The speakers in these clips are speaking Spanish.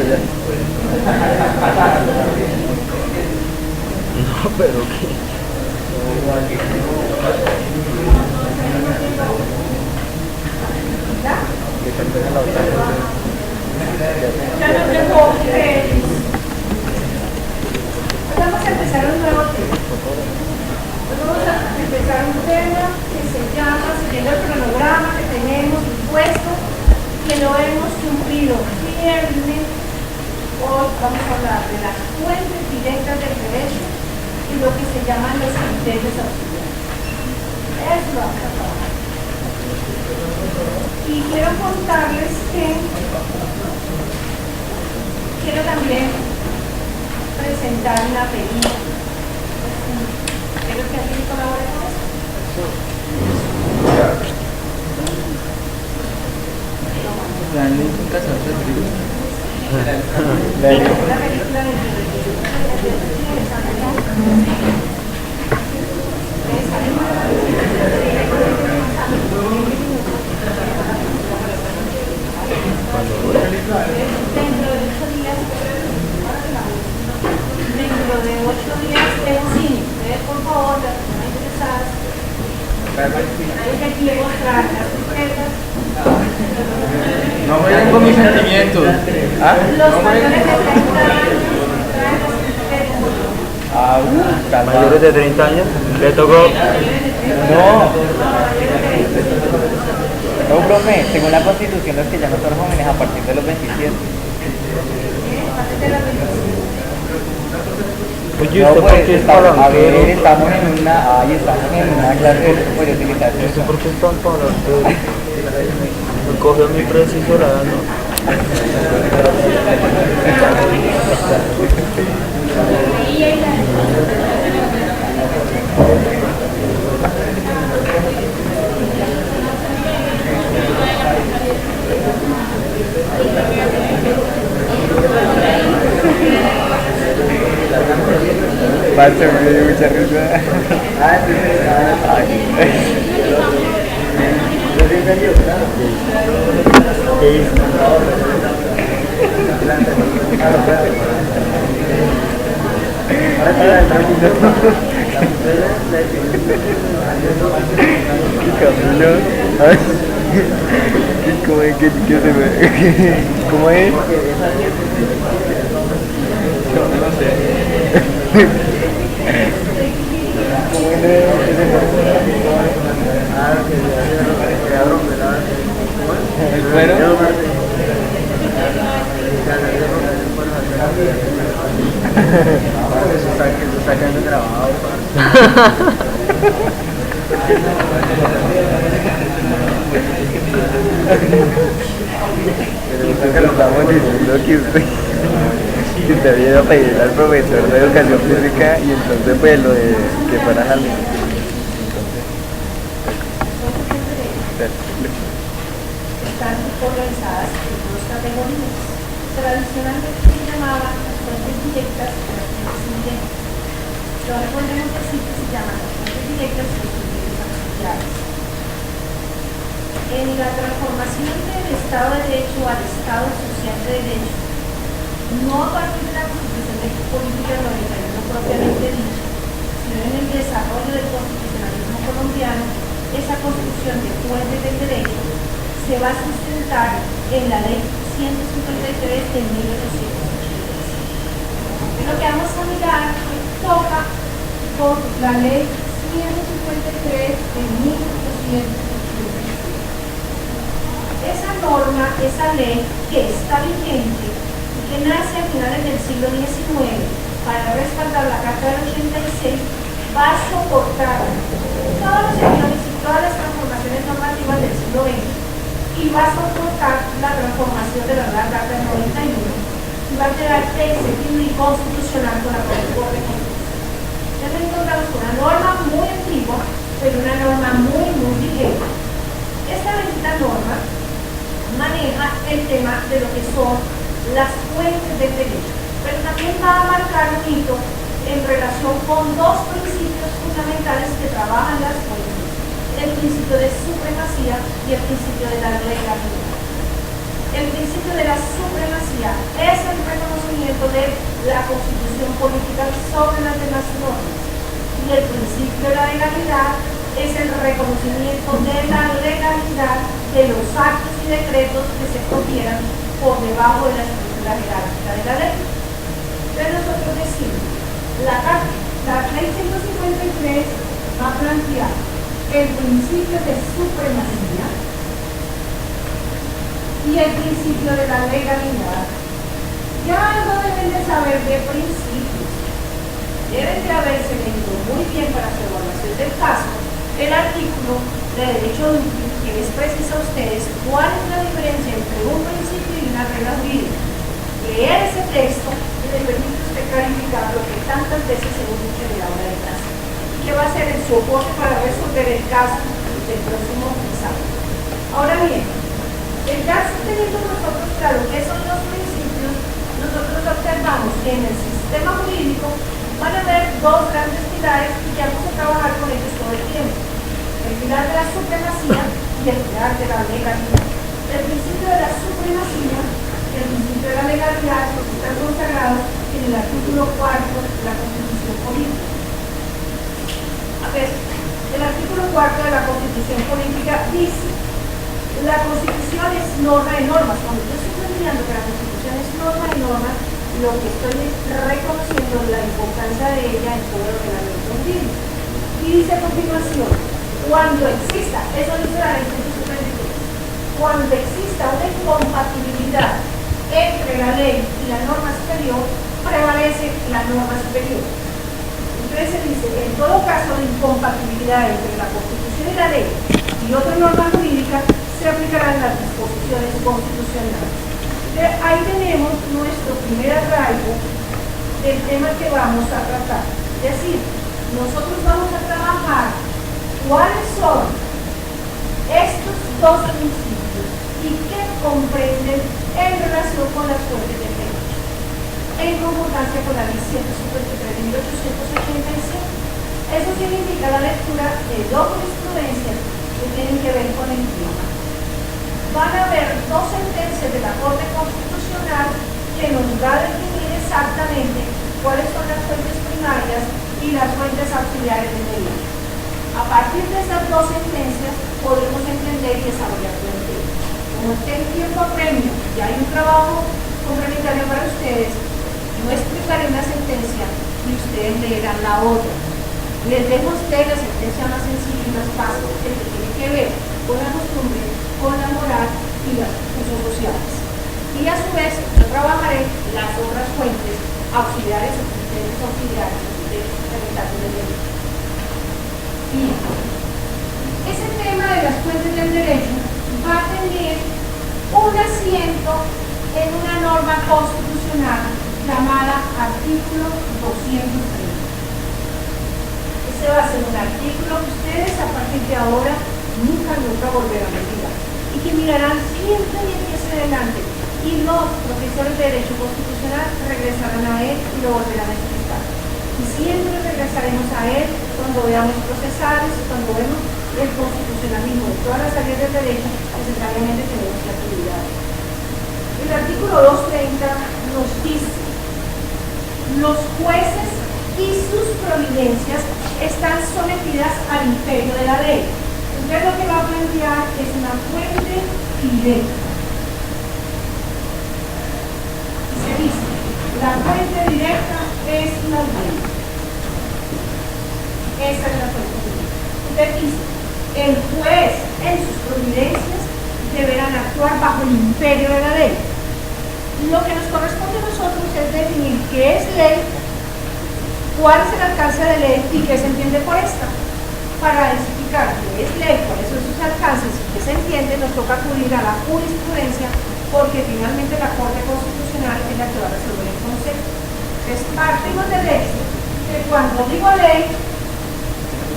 allá. No, pero qué. Ya no tengo créditos. Vamos a empezar un nuevo tema. Vamos a empezar un tema que se llama, siguiendo el cronograma que tenemos impuesto, que lo hemos cumplido fielmente. Hoy vamos a hablar de las fuentes directas del derecho y lo que se llaman los criterios auxiliares. Eso lo vamos a trabajar. Y quiero contarles que quiero también presentar una película. Quiero que alguien colabore con eso. La nunca se hace frío. La película de dentro de 8 días en cine. Por favor, las personas interesadas, hay que aquí mostrar las tarjetas. No tengo mis sentimientos. ¿Ah? Los mayores de 30 años traen las tarjetas. Mayores de 30 años, le tocó. No brome, según la constitución los que ya no son jóvenes a partir de los 27. Oye, No, ¿usted por pues qué es estamos palanquero? en una clase de uso de utilización. ¿Usted por qué es tan palanquero? Me cogió a mi preciso la no. Basta, me dio mucha risa. Qué cabrón. ¿Cómo es que se ve? ¿Cómo es? No sé. ¿El cuero? Eso está quedando grabado. Pero lo estamos diciendo que usted viene a pedir al profesor de educación física y entonces pues lo de que fuera jardín. Están organizadas en dos categorías. Tradicionalmente se llamaban las fuentes directas y las fuentes indirectas. Pero ahora podemos decir que se llaman las fuentes directas y los criterios auxiliares. En la transformación del Estado de Derecho al Estado Social de Derecho, no a partir de la Constitución de Política del 91 propiamente dicha, sino en el desarrollo del constitucionalismo colombiano, esa construcción de fuentes del derecho se va a sustentar en la Ley 153 de 1886. Lo que vamos a mirar toca con la Ley 153 de 1886. Esa norma, esa ley que está vigente y que nace a finales del siglo XIX para respaldar la Carta del 86, va a soportar todos los sectores y todas las transformaciones normativas del siglo XX y va a soportar la transformación de la Real Carta del 91 y va a quedar exceptible y constitucional con la Corte Constitucional. Ya nos encontramos con una norma muy antigua, pero una norma muy vigente. Esta bendita norma maneja el tema de lo que son las fuentes del derecho, pero también va a marcar un hito en relación con dos principios fundamentales que trabajan las fuentes: el principio de supremacía y el principio de la legalidad. El principio de la supremacía es el política sobre las demás normas. Y el principio de la legalidad es el reconocimiento de la legalidad de los actos y decretos que se profieran por debajo de la estructura jerárquica de la ley. Entonces nosotros decimos, la ley 153 va a plantear el principio de supremacía y el principio de la legalidad. Ya algo deben de saber de principios. Deben de haberse leído muy bien para su evaluación del caso el artículo de derecho útil que les precisa a ustedes cuál es la diferencia entre un principio y una regla jurídica. Leer ese texto y le permite a usted clarificar lo que tantas veces hemos dicho en la aula de clase y que va a ser el soporte para resolver el caso del próximo examen. Ahora bien, el caso teniendo nosotros claro qué son los principios, nosotros observamos que en el sistema jurídico van a haber dos grandes pilares y que vamos a trabajar con ellos todo el tiempo: el pilar de la supremacía y el pilar de la legalidad. El principio de la supremacía y el principio de la legalidad están consagrados en el artículo 4 de la Constitución Política. A ver, el artículo 4 de la Constitución Política dice: la Constitución es norma de normas. Cuando yo estoy planteando que la Constitución es norma de normas, lo que estoy reconociendo es la importancia de ella en todo el ordenamiento jurídico. Y dice a continuación: cuando exista, eso dice la ley 153, cuando exista una incompatibilidad entre la ley y la norma superior, prevalece la norma superior. Entonces se dice que en todo caso de incompatibilidad entre la Constitución y la ley y otra norma jurídica, se aplicarán las disposiciones constitucionales. Entonces, ahí tenemos nuestro primer arraigo del tema que vamos a tratar. Es decir, nosotros vamos a trabajar cuáles son estos dos principios y qué comprenden en relación con las fuentes de derecho, en concordancia con la ley 153 de 1887. Eso significa la lectura de dos jurisprudencias que tienen que ver con el tema. Van a haber dos sentencias de la Corte Constitucional que nos va a definir exactamente cuáles son las fuentes primarias y las fuentes auxiliares del derecho. A partir de esas dos sentencias podemos entender y desarrollar todo el tema. Como esté en tiempo apremio y hay un trabajo complementario para ustedes, yo explicaré una sentencia y ustedes leerán la otra. Les dejo a ustedes la sentencia más sencilla y más fácil, que tiene que ver con la costumbre, con la moral y los usos sociales. Y a su vez yo trabajaré las otras fuentes auxiliares o criterios auxiliares de interpretación del derecho. Bien, ese tema de las fuentes del derecho va a tener un asiento en una norma constitucional llamada artículo 230. Ese va a ser un artículo que ustedes a partir de ahora nunca volverán a olvidar y que mirarán siempre y hacia adelante, y los profesores de Derecho Constitucional regresarán a él y lo volverán a explicar. Y siempre regresaremos a él cuando veamos procesales y cuando vemos el constitucionalismo de todas las áreas del derecho, necesariamente tenemos que actividad. El artículo 230 nos dice: los jueces y sus providencias están sometidas al imperio de la ley. Entonces lo que va a plantear es una fuente directa. Se dice: la fuente directa es la ley. Esa es la fuente directa. Entonces dice: el juez en sus providencias deberán actuar bajo el imperio de la ley. Lo que nos corresponde a nosotros es definir qué es ley, cuál es el alcance de ley y qué se entiende por esta. Para explicar qué es ley, cuáles son sus alcances y qué se entiende, nos toca acudir a la jurisprudencia, porque finalmente la Corte Constitucional es la que va a resolver el concepto. Entonces partimos del hecho que cuando digo ley,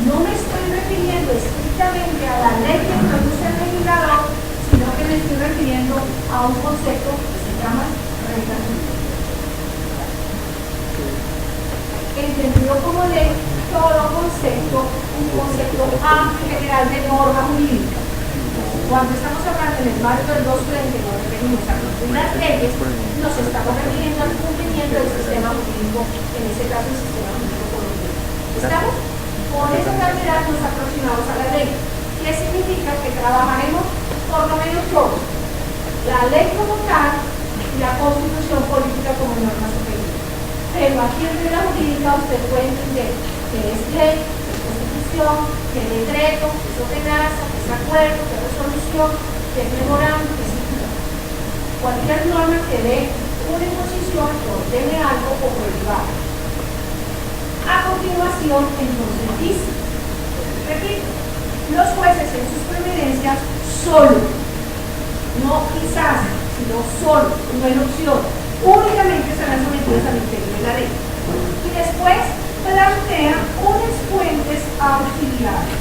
no me estoy refiriendo estrictamente a la ley que produce el legislador, sino que me estoy refiriendo a un concepto que se llama regla jurídica. Entendido como ley todo concepto, un concepto amplio general de norma jurídica. cuando estamos hablando en el marco del 220, nos referimos a cumplir las leyes, nos estamos refiriendo al cumplimiento del sistema jurídico, en este caso el sistema jurídico colombiano. ¿Estamos? Con esa calidad nos aproximamos a la ley. ¿Qué significa? Que trabajaremos por lo menos todos, la ley como tal y la constitución política como norma superior. Pero aquí en la jurídica usted puede entender que es ley, que es constitución, que es decreto, que es ordenanza, que es acuerdo, que es resolución, que es memorando, que es circular. Cualquier norma que dé una imposición que ordene algo o prohíba. A continuación, entonces dice, repito, los jueces en sus preferencias solo, no quizás, sino solo, no en opción, únicamente serán sometidos al imperio de la ley. Y después plantea unas fuentes auxiliares.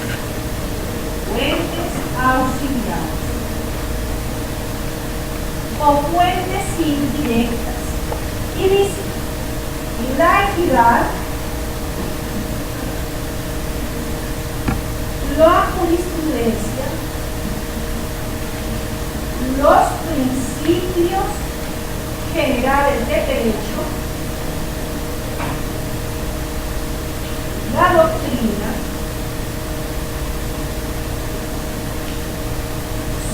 Fuentes auxiliares. O fuentes indirectas. Y dice, la equidad, la jurisprudencia, los principios generales de derecho, la doctrina,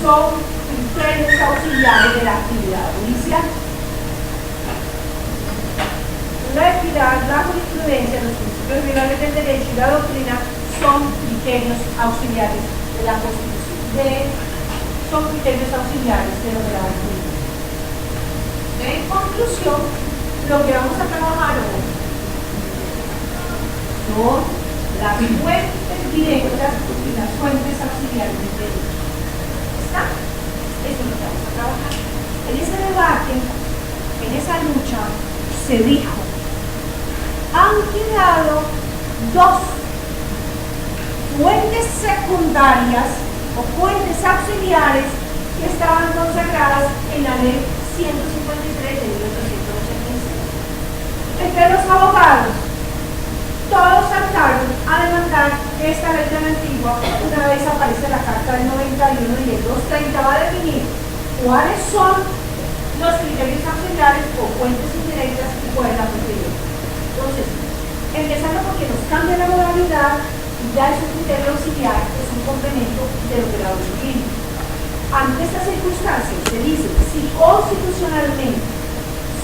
son criterios auxiliares de la actividad judicial. La equidad, la jurisprudencia, los principios generales del derecho y la doctrina son criterios auxiliares de la Constitución, son criterios auxiliares de lo de la doctrina. En conclusión, lo que vamos a trabajar hoy son las fuentes directas y las fuentes auxiliares del derecho. ¿Está? Eso es lo que vamos a trabajar. En ese debate, en esa lucha, se dijo, han quedado dos fuentes secundarias o fuentes auxiliares que estaban consagradas en la ley 153 de 1886. Entre los abogados, todos saltaron a demandar que esta ley tan antigua, una vez aparece la Carta del 91 y el 230 va a definir cuáles son los criterios auxiliares o fuentes indirectas y cuál es la posterior. Entonces, empezando porque nos cambia la modalidad, ya es un criterio auxiliar, es un complemento de lo que la doctrina. Ante estas circunstancias se dice, si constitucionalmente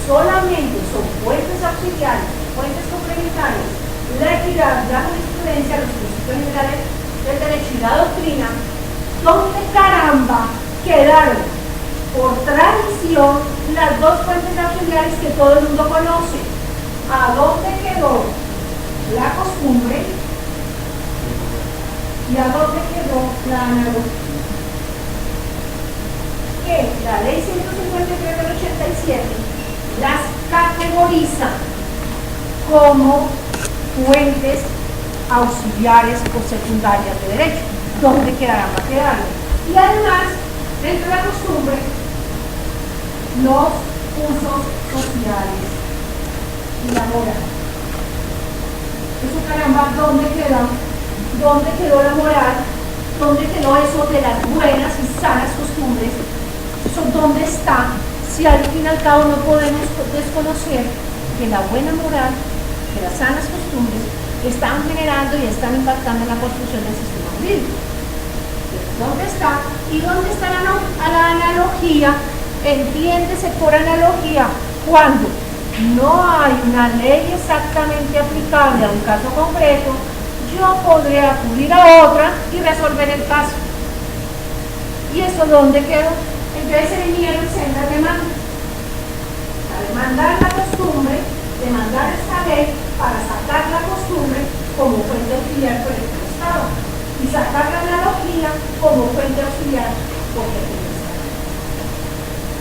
solamente son fuentes auxiliares, fuentes complementarias, la equidad, la jurisprudencia, los principios generales del derecho y la doctrina, ¿dónde caramba quedaron por tradición las dos fuentes auxiliares que todo el mundo conoce? ¿A dónde quedó la costumbre? ¿Y a dónde quedó la analogía? Que la ley 153 del 87 las categoriza como fuentes auxiliares o secundarias de derecho. ¿Dónde quedarán? Va a quedar. Y además, dentro de la costumbre, los usos sociales y la moral. Eso caramba, ¿dónde quedó? ¿Dónde quedó la moral? ¿Dónde quedó eso de las buenas y sanas costumbres? ¿Eso dónde está? Si al fin y al cabo no podemos desconocer que la buena moral, que las sanas costumbres, están generando y están impactando en la construcción del sistema jurídico. ¿Dónde está? ¿Y dónde está la analogía? Entiéndese por analogía cuando no hay una ley exactamente aplicable a un caso concreto, yo podré acudir a otra y resolver el caso. ¿Y eso dónde quedó? Entonces se vinieron sendas demandas. A demandar la costumbre, demandar esta ley para sacar la costumbre como fuente auxiliar por el Estado y sacar la analogía como fuente auxiliar por el Estado.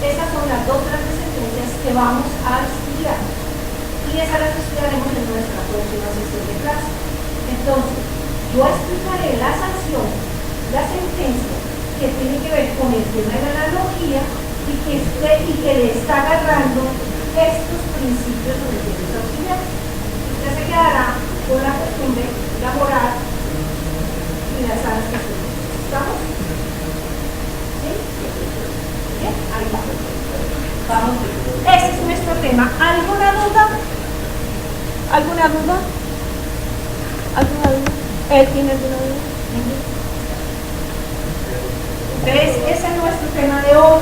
Esas son las dos grandes sentencias que vamos a estudiar y esas las estudiaremos en nuestra próxima sesión de clase. Entonces, yo explicaré la sanción, la sentencia que tiene que ver con el tema de la analogía y que le está agarrando estos principios sobre criterios auxiliares. Usted se quedará con la costumbre, la moral y las sanas costumbres. ¿Estamos? Bien, ahí va. Vamos bien. Ese es nuestro tema. ¿Alguna duda? ¿Alguna duda? ¿Alguna duda? ¿Él tiene alguna duda? Entonces, ese es nuestro tema de hoy,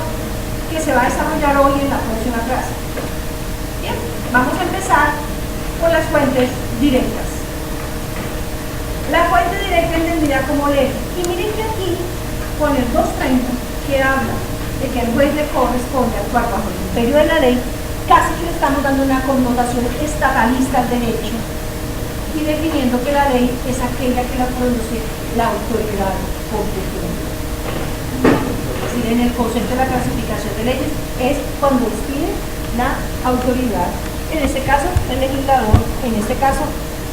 que se va a desarrollar hoy en la próxima clase. Bien, vamos a empezar con las fuentes directas. La fuente directa entendida como ley. Y miren que aquí, con el 230, que habla de que el juez le corresponde actuar bajo el imperio de la ley, casi que le estamos dando una connotación estatalista al derecho y definiendo que la ley es aquella que la produce la autoridad competente. Es decir, en el concepto de la clasificación de leyes es cuando expide la autoridad, en este caso el legislador, en este caso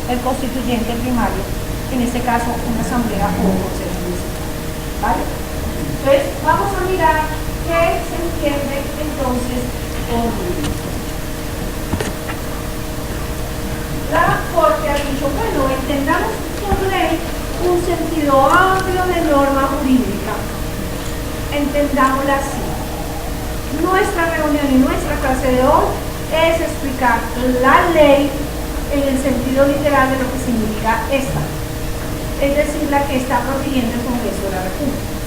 el constituyente primario, en este caso una asamblea o un consejo municipal. ¿Vale? Entonces vamos a mirar qué se entiende entonces por ley. La Corte ha dicho, bueno, entendamos por ley un sentido amplio de norma jurídica. Entendámosla así. Nuestra reunión y nuestra clase de hoy es explicar la ley en el sentido literal de lo que significa esta, es decir, la que está protegiendo el Congreso de la República.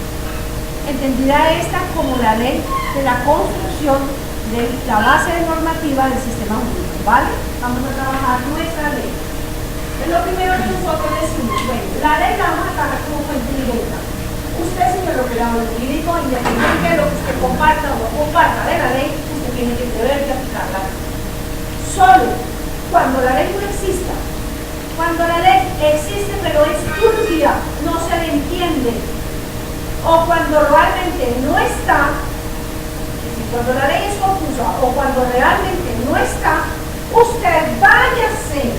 Entendida esta como la ley de la construcción de la base normativa del sistema jurídico, ¿vale? Vamos a trabajar nuestra ley. Es lo primero que nosotros decimos, bueno, la ley la vamos a trabajar como fuente directa. Usted, señor operador jurídico, independiente de lo que usted comparta o no comparta de la ley, usted tiene que poder aplicarla. Solo cuando la ley no exista, cuando la ley existe pero es turbia, no se le entiende, o cuando realmente no está, es decir, cuando la ley es confusa o cuando realmente no está, usted váyase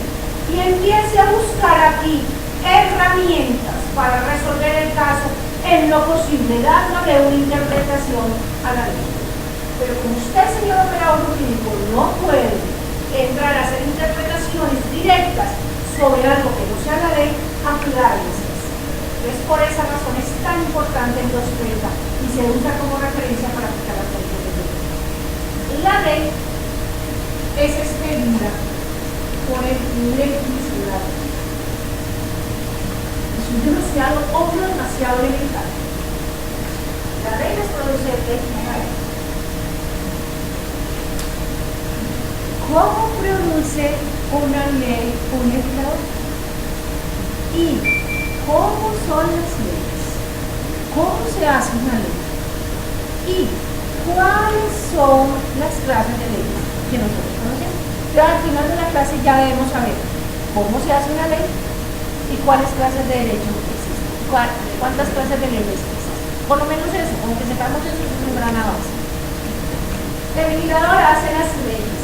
y empiece a buscar aquí herramientas para resolver el caso en lo posible, dándole una interpretación a la ley. Pero como usted, señor operador jurídico, no puede entrar a hacer interpretaciones directas sobre algo que no sea la ley, aclararles. Entonces, por esa razón es tan importante el 230 y se usa como referencia para aplicar las leyes de ley. La ley es expedida por el legislador. Es un demasiado obvio, demasiado elemental. La ley es produce el legislador. ¿Cómo produce una ley un legislador? Y ¿cómo son las leyes? ¿Cómo se hace una ley? ¿Y cuáles son las clases de leyes que nosotros conocemos? Ya al final de la clase ya debemos saber cómo se hace una ley y cuáles clases de derechos existen. ¿Cuántas clases de leyes existen? Por lo menos eso, aunque sepamos eso, es un gran avance. El legislador hace las leyes.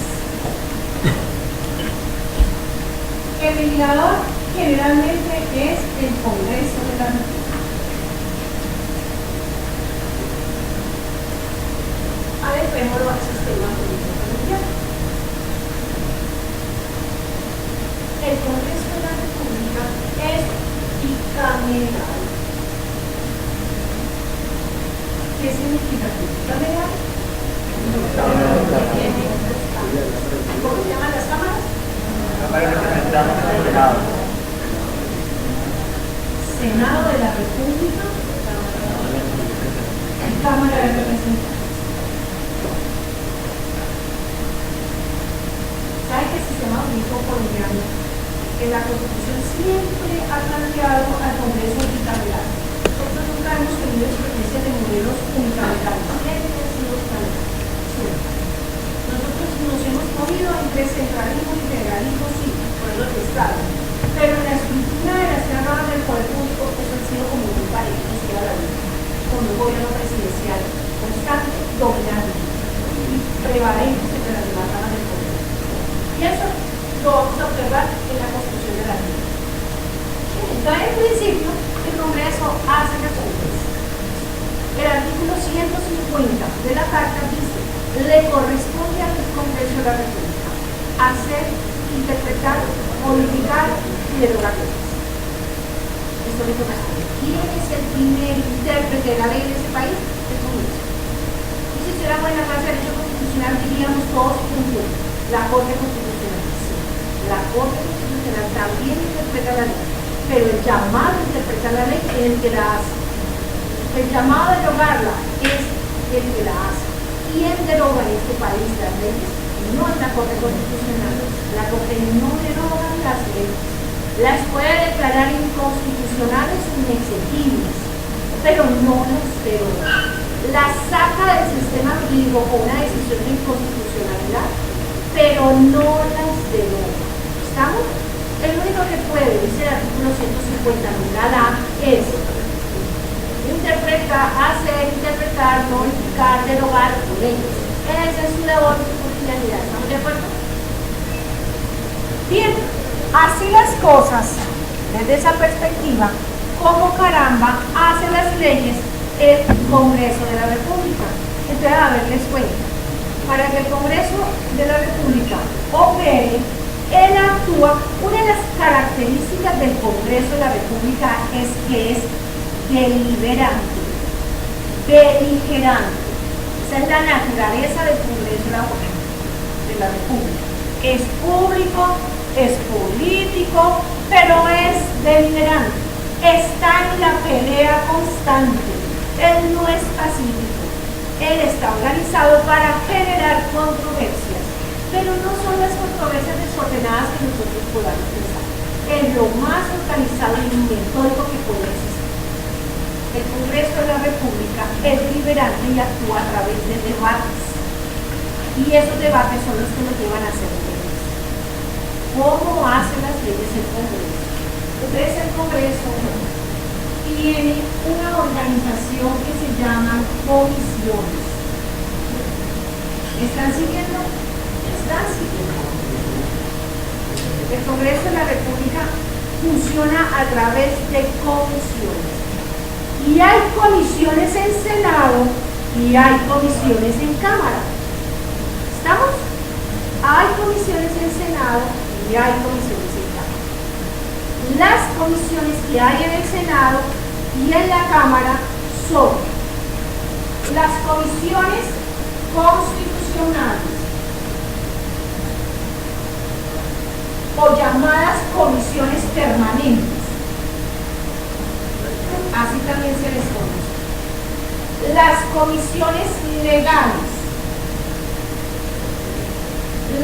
El legislador generalmente es el Congreso de la República. Adecuémoslo al sistema jurídico colombiano. El Congreso de la República es bicameral. ¿Qué significa bicameral? ¿Cómo se llaman las cámaras? Senado de la República y Cámara de Representantes. ¿Sabe que el sistema jurídico colombiano en la Constitución siempre ha planteado al Congreso bicameral? Nosotros nunca hemos tenido experiencia de modelos unicamerales, siempre ha sido bicameral. Nosotros nos hemos movido entre centralismo y federalismo, sí, por eso que Estado. Pero en la estructura de las cámaras del poder público pues han sido como muy parejos toda la vida, con un gobierno presidencial constante, dominante y prevalente sobre las demás cámaras del poder. Y eso lo vamos a observar en la construcción de la ley. Entonces, en principio, el Congreso hace las leyes. El artículo 150 de la Carta dice: le corresponde al Congreso de la República hacer, interpretar, modificar y derogar leyes. Esto le corresponde. ¿Quién es el primer intérprete de la ley de ese país? El Congreso. Y si pusiéramos en la clase de derecho constitucional, diríamos todos juntos, la Corte Constitucional. Sí, la Corte Constitucional también interpreta la ley, pero el llamado a interpretar la ley es el que la hace. El llamado a derogarla es el que la hace. ¿Quién deroga en este país las leyes? No es la Corte Constitucional. La Corte no deroga las leyes. Las puede declarar inconstitucionales o inexequibles, pero no las deroga. Las saca del sistema jurídico con una decisión de inconstitucionalidad, pero no las deroga. ¿Estamos? El único que puede, dice el artículo 150, numeral A, es interpretar, modificar, derogar leyes. Esa es su labor de funcionalidad. ¿Estamos de acuerdo? Bien, así las cosas, desde esa perspectiva, ¿cómo caramba hace las leyes el Congreso de la República? Entonces, a ver, les cuento. Para que el Congreso de la República opere, él actúa. Una de las características del Congreso de la República es que es deliberante, beligerante. Esa es la naturaleza del Congreso de la República. Es público, es político, pero es deliberante. Está en la pelea constante. Él no es pacífico. Él está organizado para generar controversias, pero no son las controversias desordenadas que nosotros podamos pensar. Es lo más organizado y metódico que puede existir. El Congreso de la República es deliberante y actúa a través de debates. Y esos debates son los que nos llevan a hacer leyes. ¿Cómo hace las leyes el Congreso? Entonces el Congreso tiene una organización que se llama comisiones. ¿Están siguiendo? Están siguiendo. El Congreso de la República funciona a través de comisiones. Y hay comisiones en Senado y hay comisiones en Cámara. ¿Estamos? Hay comisiones en Senado y hay comisiones en Cámara. Las comisiones que hay en el Senado y en la Cámara son las comisiones constitucionales o llamadas comisiones permanentes. Así también se les conoce. Las comisiones legales,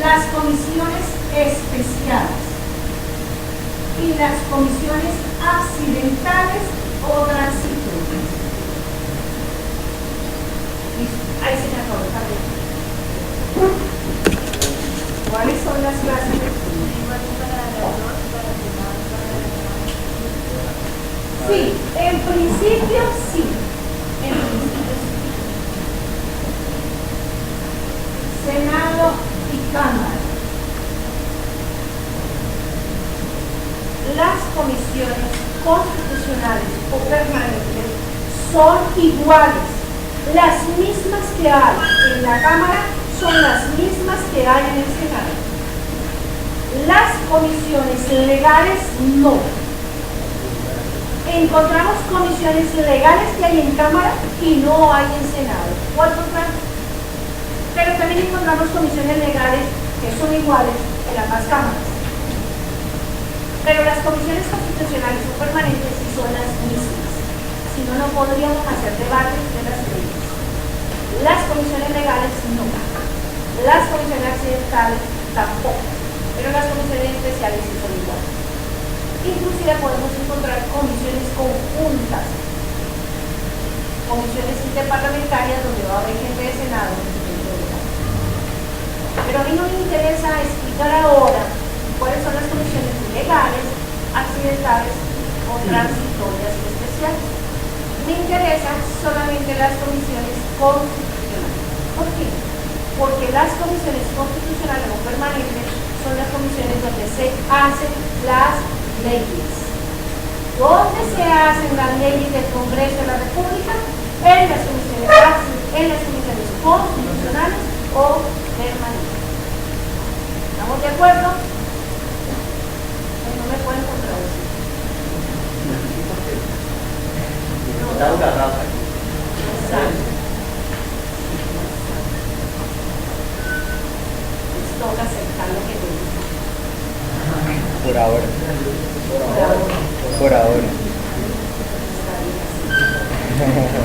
las comisiones especiales y las comisiones accidentales o transitorias. Ahí se me acabó también. ¿Cuáles son las clases de Sí, en principio sí. En principio sí. Senado y Cámara. Las comisiones constitucionales o permanentes son iguales. Las mismas que hay en la Cámara son las mismas que hay en el Senado. Las comisiones legales no. Encontramos comisiones legales que hay en Cámara y no hay en Senado, o al contrario. Pero también encontramos comisiones legales que son iguales en ambas cámaras. Pero las comisiones constitucionales o permanentes sí son las mismas. Si no, no podríamos hacer debates de las leyes. Las comisiones legales no. Las comisiones accidentales tampoco. Pero las comisiones especiales sí son iguales. Inclusive podemos encontrar comisiones conjuntas, comisiones interparlamentarias donde va a haber gente de Senado. Pero a mí no me interesa explicar ahora cuáles son las comisiones legales, accidentales o transitorias y especiales. Me interesan solamente las comisiones constitucionales. ¿Por qué? Porque las comisiones constitucionales o permanentes son las comisiones donde se hacen las leyes. ¿Dónde se hacen las leyes del Congreso de la República? En las comisiones constitucionales o permanentes. ¿Estamos de acuerdo? No me pueden contradecir. Está agarrado aquí. Exacto. toca aceptar lo que te gusta. Por ahora. Por ahora. Por ahora. Está bien así.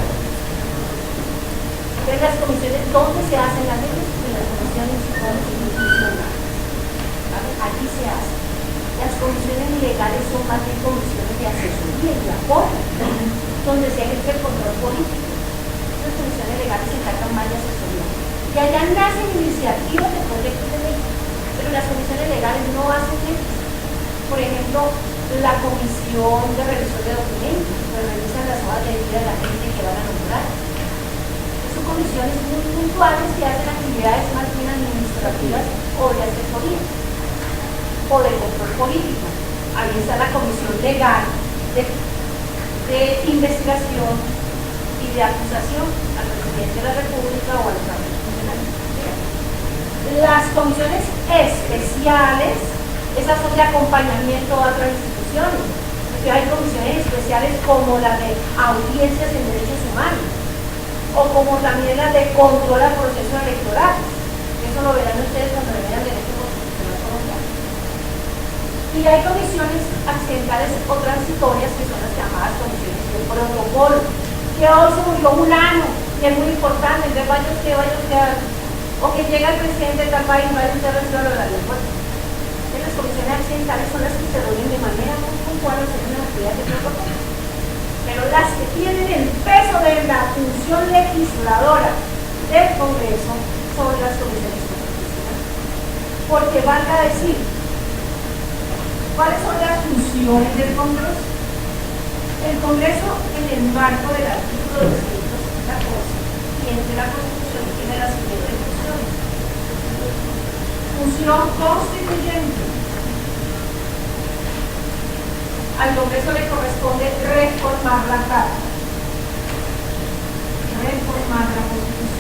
Entonces, las comisiones, ¿dónde se hacen las leyes? En las comisiones constitucionales. ¿Vale? Allí se hacen. Las comisiones legales son más bien comisiones de asesoría y de apoyo, donde se ejerce el control político. Las comisiones legales se encargan más de asesoría. Y allá nacen iniciativas de proyectos de ley, pero las comisiones legales no hacen leyes. Por ejemplo, la comisión de revisión de documentos, que revisan las hojas de vida de la gente que van a nombrar. Son comisiones muy puntuales que hacen actividades más bien administrativas o de asesoría o de control político. Ahí está la comisión legal de investigación y de acusación al presidente de la República o a los altos funcionarios. Las comisiones especiales, esas son de acompañamiento a otras instituciones. Porque hay comisiones especiales como la de audiencias en derechos humanos o como también la de control al proceso electoral. Eso lo verán ustedes cuando vean el derecho constitucional colombiano. Y hay comisiones accidentales o transitorias que son las llamadas comisiones de protocolo. Que hoy se murió fulano, que es muy importante, entonces vaya usted, o que llega el presidente de tal país, vaya usted a recibirlo del aeropuerto. Las comisiones accidentales son las que se reúnen de manera muy puntual a hacer una actividad de protocolo. Pero las que tienen el peso de la función legisladora del Congreso son las comisiones constitucionales. Porque valga decir, ¿cuáles son las funciones del Congreso? El Congreso, en el marco del artículo 214, tiene la Constitución y tiene las siguientes funciones. Función constituyente. Al Congreso le corresponde reformar la Carta, reformar la Constitución.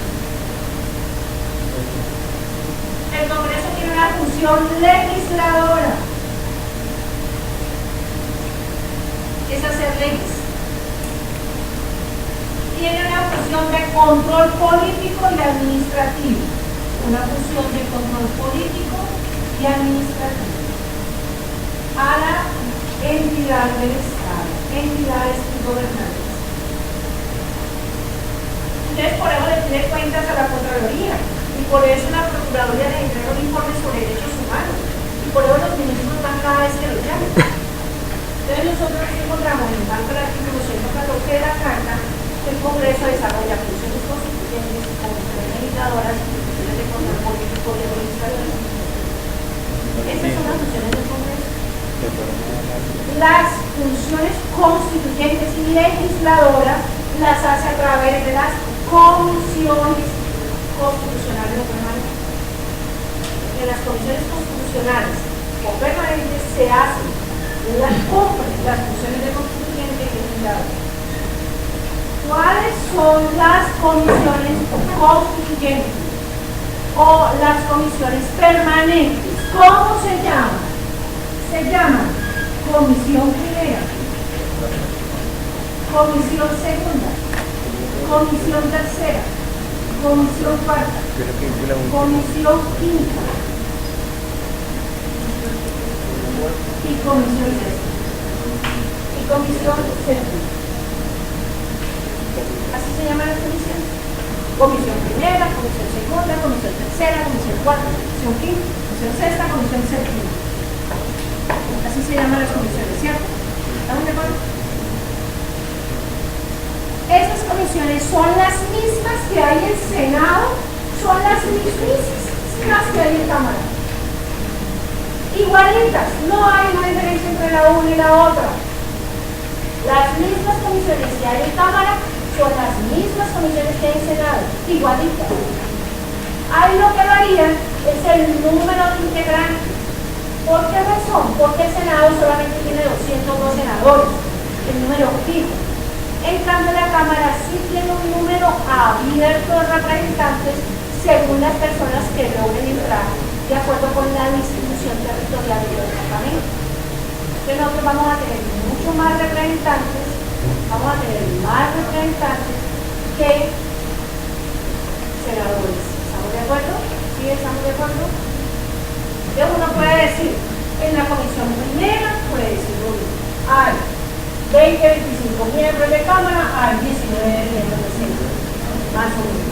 El Congreso tiene una función legisladora, es hacer leyes. Tiene una función de control político y administrativo, una función de control político y administrativo a la entidad del Estado, entidades gubernamentales. Entonces, por eso le pide cuentas a la Contraloría y por eso la Procuraduría le entrega un informe sobre derechos humanos y por eso los ministros van cada vez que lo llaman. Entonces nosotros encontramos en el marco del artículo 114 de la Carta que el Congreso desarrolla funciones constituyentes, comisiones legisladoras, funciones de control político y administrativo. Esas son las funciones del Congreso. Las funciones constituyentes y legisladoras las hace a través de las comisiones constitucionales o permanentes. En las comisiones constitucionales o permanentes se hacen las funciones de constituyente y legisladora. ¿Cuáles son las comisiones constituyentes o las comisiones permanentes? ¿Cómo se llaman? Se llaman comisión primera, comisión segunda, comisión tercera, comisión cuarta, comisión quinta y comisión sexta y comisión séptima. Así se llaman las comisiones. Comisión primera, comisión segunda, comisión tercera, comisión cuarta, comisión quinta, comisión sexta, comisión séptima. Así se llaman las comisiones, ¿cierto? ¿Estamos de acuerdo? Esas comisiones son las mismas que hay en Senado, son las mismas que hay en Cámara. Igualitas, no hay una diferencia entre la una y la otra. Las mismas comisiones que hay en Cámara son las mismas comisiones que hay en Senado, igualitas. Ahí lo que varía es el número de integrantes. ¿Por qué razón? Porque el Senado solamente tiene 202 senadores, el número fijo. En cambio, la Cámara sí tiene un número abierto de representantes según las personas que logren entrar de acuerdo con la distribución territorial del departamento. Entonces nosotros vamos a tener mucho más representantes, que senadores. ¿Estamos de acuerdo? ¿Sí? ¿Estamos de acuerdo? Entonces uno puede decir, en la comisión primera, puede decir, hay 20, 25 miembros de Cámara, hay 19 miembros de Senado, más o menos.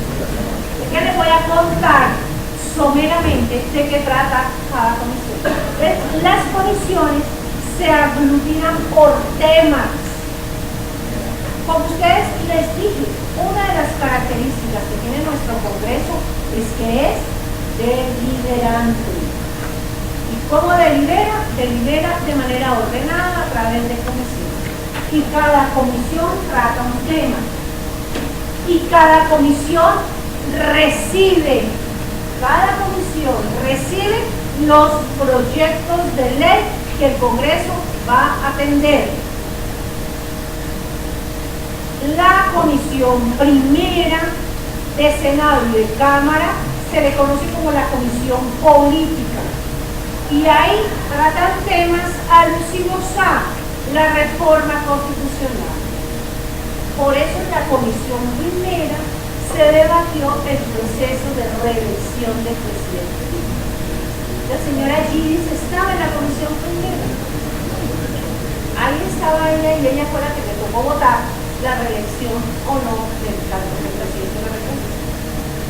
Es que les voy a contar someramente de qué trata cada comisión. Entonces, las comisiones se aglutinan por temas. Como ustedes les dije, una de las características que tiene nuestro Congreso es que es deliberante. ¿Y cómo delibera? Delibera de manera ordenada a través de comisiones. Y cada comisión trata un tema. Y cada comisión recibe los proyectos de ley que el Congreso va a atender. La comisión primera de Senado y de Cámara se le conoce como la comisión política y ahí tratan temas alusivos a la reforma constitucional. Por eso en la comisión primera se debatió el proceso de reelección del presidente. La señora Giris estaba en la comisión primera. Ahí estaba ella y ella fue la que le tocó votar la reelección o no del presidente de la República.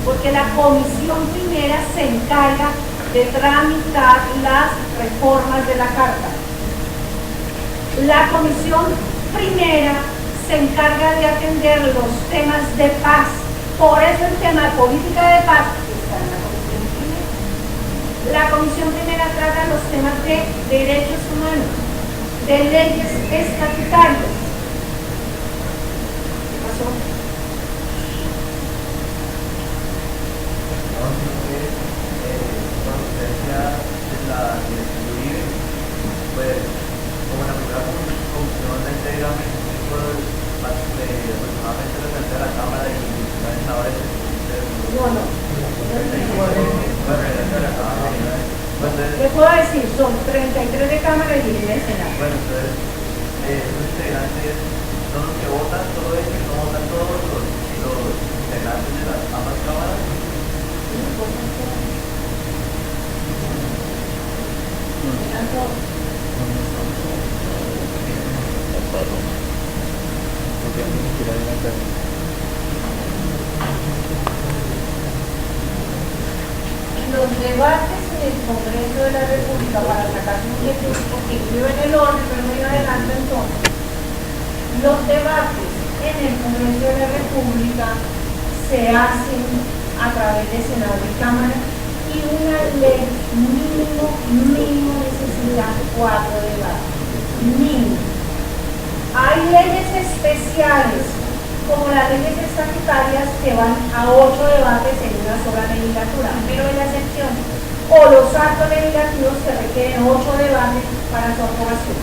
Porque la comisión primera se encarga de tramitar las reformas de la Carta. La comisión primera se encarga de atender los temas de paz. Por eso el tema de política de paz está en la comisión primera. La comisión primera trata los temas de derechos humanos, de leyes estatutarias. ¿Qué pasó? Cuando usted decía de la dirección de Uribe, pues como la primera comisión de integramiento aproximadamente referente a la Cámara y la senadora No. ¿Qué puedo decir? Son 33 de Cámara y 10 de Senado. Bueno, entonces, los integrantes son los que votan todo esto y no votan todos los integrantes de las ambas cámaras. Los debates en el Congreso de la República para sacar un ejemplo, porque yo en el orden, pero no iba adelante entonces. Los debates en el Congreso de la República se hacen a través de Senado y Cámara y una ley mínimo necesita 4 debates. Mínimo. Hay leyes especiales, como las leyes estatutarias, que van a 8 debates en una sola legislatura, pero en la excepción, o los actos legislativos que requieren 8 debates para su aprobación.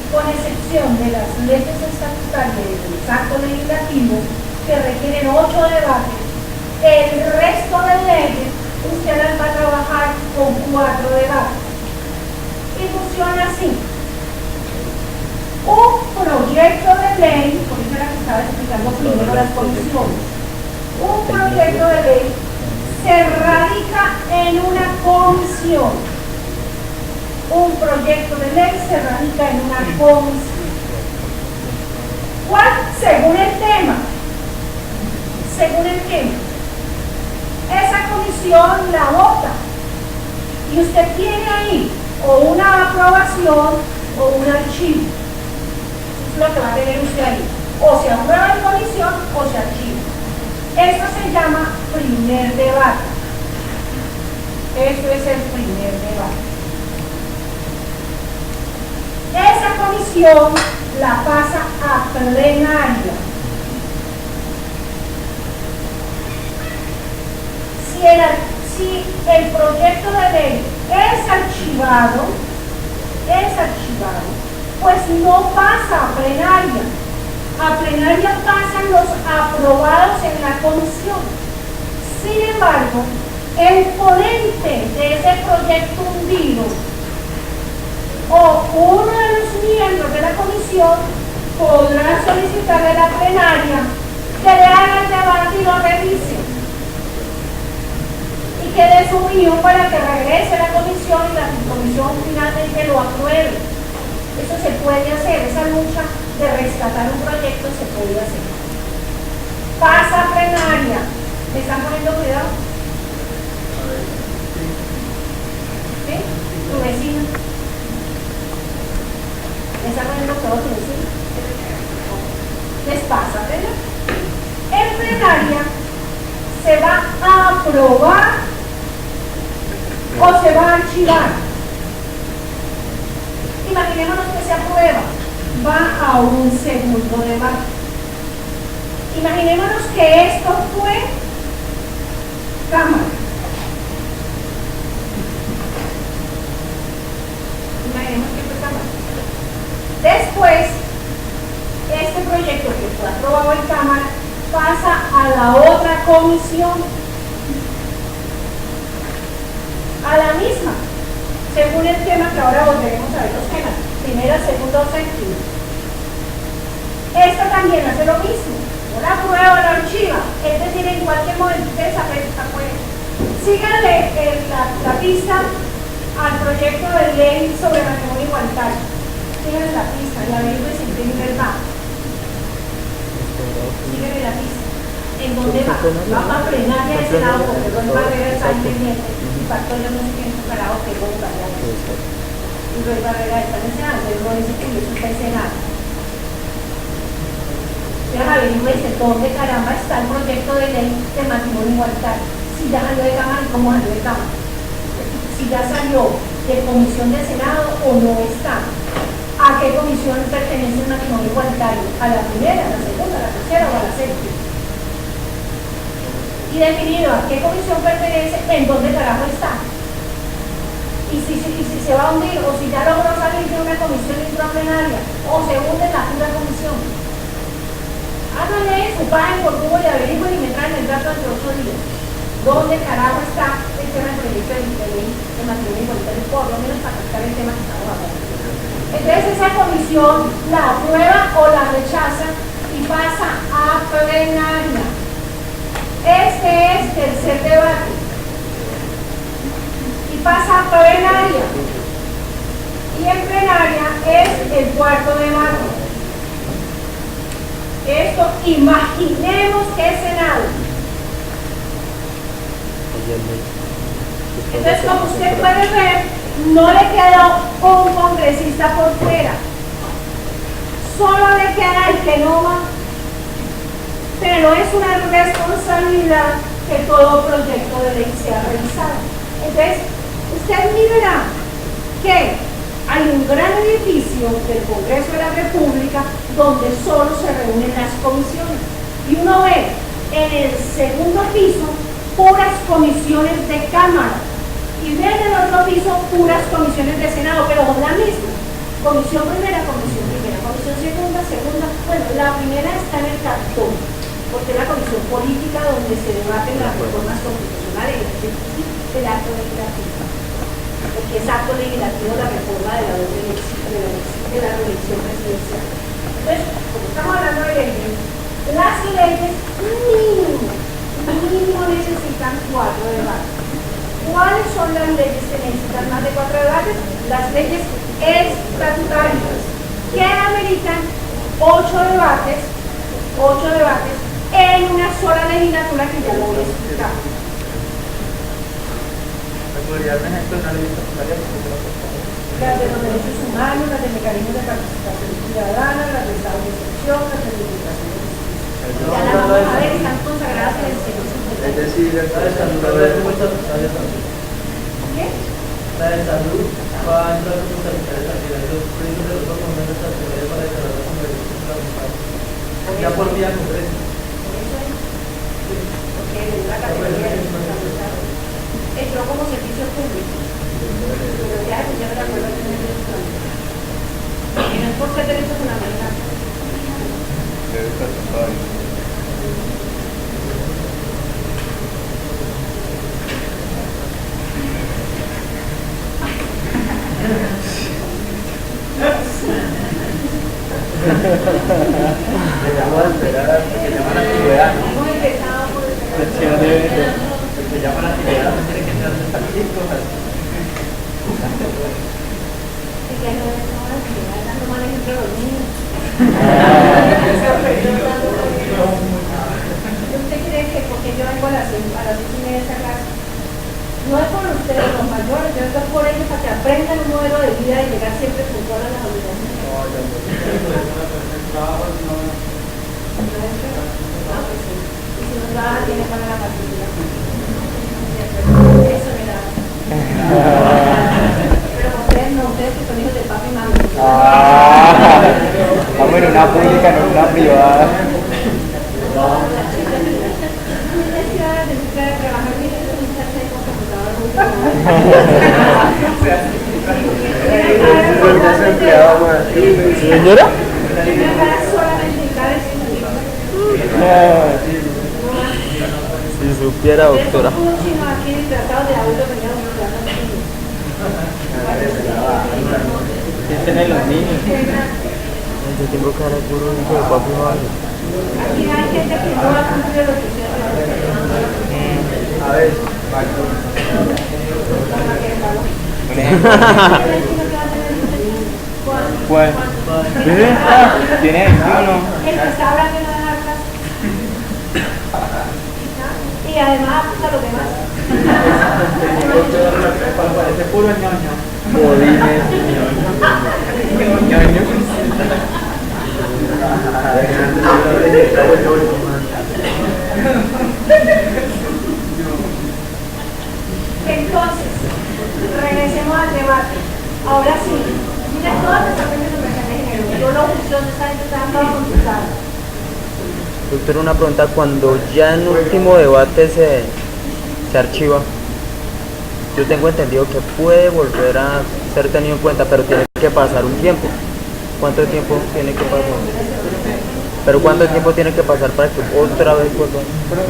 Con excepción de las leyes estatutarias y de los actos legislativos que requieren 8 debates, el resto de leyes usted las va a trabajar con 4 debates. Y funciona así. Un proyecto de ley, por eso era que estaba explicando primero las comisiones, un proyecto de ley se radica en una comisión. Un proyecto de ley se radica en una comisión. ¿Cuál? Según el tema. Según el tema. Esa comisión la vota. Y usted tiene ahí o una aprobación o un archivo. Lo que va a tener usted ahí, o se aprueba en comisión o se archiva. Esto se llama primer debate. Esto es el primer debate. Esa comisión la pasa a plenaria. Si el proyecto de ley es archivado, pues no pasa a plenaria. A plenaria pasan los aprobados en la comisión. Sin embargo, el ponente de ese proyecto hundido o uno de los miembros de la comisión podrá solicitarle a la plenaria que le haga el debate y lo revise y que dé su opinión para que regrese a la comisión y la que lo apruebe. Eso se puede hacer, esa lucha de rescatar un proyecto se puede hacer. Pasa a plenaria. ¿Me están poniendo cuidado? ¿Sí? Tu vecino. ¿Me está poniendo cuidado tu vecino? Les pasa a plenaria. En plenaria se va a aprobar o se va a archivar. Imaginémonos que se aprueba, va a un segundo debate. Imaginémonos que esto fue Cámara. Imaginemos que fue Cámara. Después, este proyecto que fue aprobado en Cámara pasa a la otra comisión, a la misma, según el tema que ahora volveremos a ver los temas, primera, segunda o séptima. Esta también hace lo mismo, no la aprueba o la archiva, es decir, en cualquier momento ustedes apueden. Síganle la pista al proyecto de ley sobre matrimonio igualitario. Síganle la pista, la ley de sin verdad. Síganle la pista. ¿En dónde va? Va a plenaria de Senado porque Roy Barrera está independiente y pacto yo no sé quién superado que vota ya. Y Roy Barrera está en el Senado, entonces Roy dice que eso está en Senado. Entonces Javier dice, ¿dónde caramba está el proyecto de ley de matrimonio igualitario? Si ya salió de Cámara y cómo salió de Cámara. Si ya salió de comisión del Senado o no está. ¿A qué comisión pertenece el matrimonio igualitario? ¿A la primera, a la segunda, a la tercera o a la séptima? Y definido a qué comisión pertenece, en dónde carajo está. Y si se va a hundir, o si ya logró salir de una comisión intraplenaria, o se hunde en la pura comisión. Háganle eso, paguen por cubo y averigüen y me traen el dato entre 8 días. ¿Dónde carajo está el tema del proyecto de ley de matrimonio igualitario? Por lo menos para captar el tema que estamos hablando. Entonces esa comisión la aprueba o la rechaza y pasa a plenaria. Este es tercer debate y pasa a plenaria y en plenaria es el cuarto debate. Esto, imaginemos que es Senado. Entonces, como usted puede ver, no le quedó un congresista por fuera, solo le queda el que no va. Pero es una responsabilidad que todo proyecto de ley sea revisado. Entonces, usted mirará que hay un gran edificio del Congreso de la República donde solo se reúnen las comisiones. Y uno ve en el segundo piso puras comisiones de Cámara. Y ve en el otro piso puras comisiones de Senado, pero son la misma. Comisión primera, comisión segunda. Bueno, la primera está en el cartón, porque es la comisión política donde se debaten las reformas constitucionales y el acto legislativo, porque es acto legislativo la reforma de la reelección presidencial. Entonces, como estamos hablando de leyes, las leyes mínimo necesitan 4 debates. ¿Cuáles son las leyes que necesitan más de 4 debates? Las leyes estatutarias, que ameritan 8 debates en una sola legislatura, que ya lo voy a explicar. Las de los derechos humanos, las de mecanismos de participación ciudadana, las de estado de excepción, las de limitación de justicia. Ya las vamos a ver, están consagradas en el cielo. Es decir, la de salud, ¿Qué? la de salud va a entrar en los sanitarios, los proyectos de los documentos sanitarios para declarar la conversión de la mujer. Ya por vía congreso. Porque es la categoría de entró como servicio público. Pero ya no me acuerdo de tener derechos fundamentales. Y no es por ser derechos fundamentales. Vamos a esperar que llaman a antigüedad, ¿no? Hemos empezado por el Que llaman a antigüedad, no tiene que entrar en estadísticos. que no es ahora que dando mal ejemplo a los niños. ¿Usted cree que porque yo vengo a las 6:30 de esa clase? No es por ustedes los mayores, yo estoy por ellos para que aprendan un modelo de vida y llegar siempre puntual a las obligaciones. Y si no trabaja, tiene para la partida. Eso me da. Pero ustedes no, ustedes que son hijos de papi y mami. Estamos en una pública, no en una privada. ¿Señora? Si supiera, doctora. ¿Qué tienen los niños? Yo tengo cara de puro hijo de papi y mami. Aquí hay gente que no va a cumplir lo que ustedes A ver, ¿cuál? ¿Tiene 21? el que está hablando de las arcas y además apunta a los demás. Parece puro ñoño. Godines. Entonces, regresemos al debate. Ahora sí, mira todas las partes de género. Yo lo uso, ¿dónde está intentando consultar? Doctor, una pregunta, cuando ya en último debate se archiva, yo tengo entendido que puede volver a ser tenido en cuenta, pero tiene que pasar un tiempo. ¿Cuánto tiempo tiene que pasar? ¿Pero cuánto tiempo tiene que pasar para que otra vez vuelva?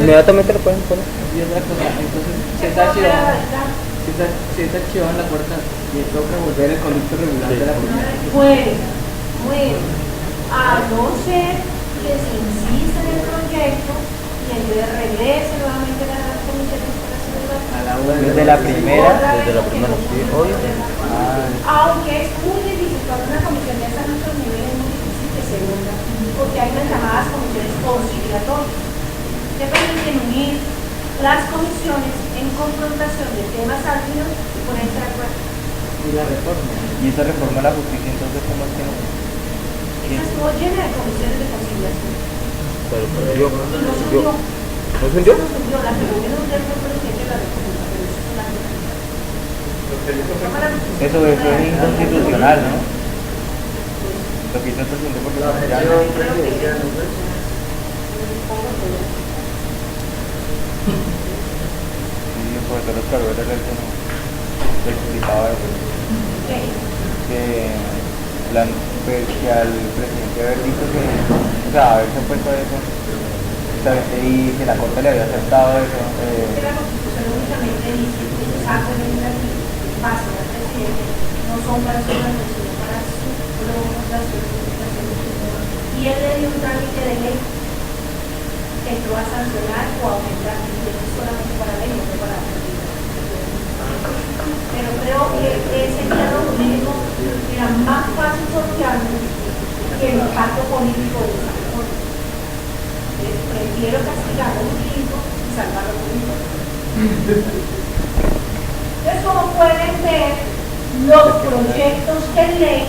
Inmediatamente lo pueden poner. Y otra cosa, entonces, si está archivado en la puerta y toca volver el conducto regular de la primera. Bueno, a no ser que se insista en el proyecto y entonces regrese nuevamente a las comisiones para hacerlo. Desde la primera. Desde la primera, sí, obvio. Aunque es muy difícil para una comisión de estos nuestros niveles, es muy difícil que se una, porque hay unas llamadas comisiones conciliatorias que permiten unir las comisiones en confrontación de temas álgidos y ponerse de acuerdo. Y la reforma. ¿Y esa reforma de la justicia entonces cómo es que no? Esa estuvo llena de comisiones de conciliación. Pero No subió. ¿No se hundió? No subió, la que gobierno usted fue presidente de la República, pero eso es la Eso es inconstitucional, ¿no? Lo que hizo el presidente porque ya no. Sí, el profesor Oscar Vera le explicaba eso. Que al presidente haber dicho que, o sea, haberse opuesto a eso, y que la Corte le había aceptado eso. La Constitución únicamente dice que los actos legislativos que pasan al presidente no son para su mano, sino para su promulgación. Y él le dio un trámite de ley que lo va a sancionar o aumentar, y eso es solamente para ley, no para la pero creo que ese diálogo jurídico era más fácil sortearlo que el impacto político de esa reforma. Prefiero castigar lo jurídico y salvar lo político. Entonces, como pueden ver, los proyectos de ley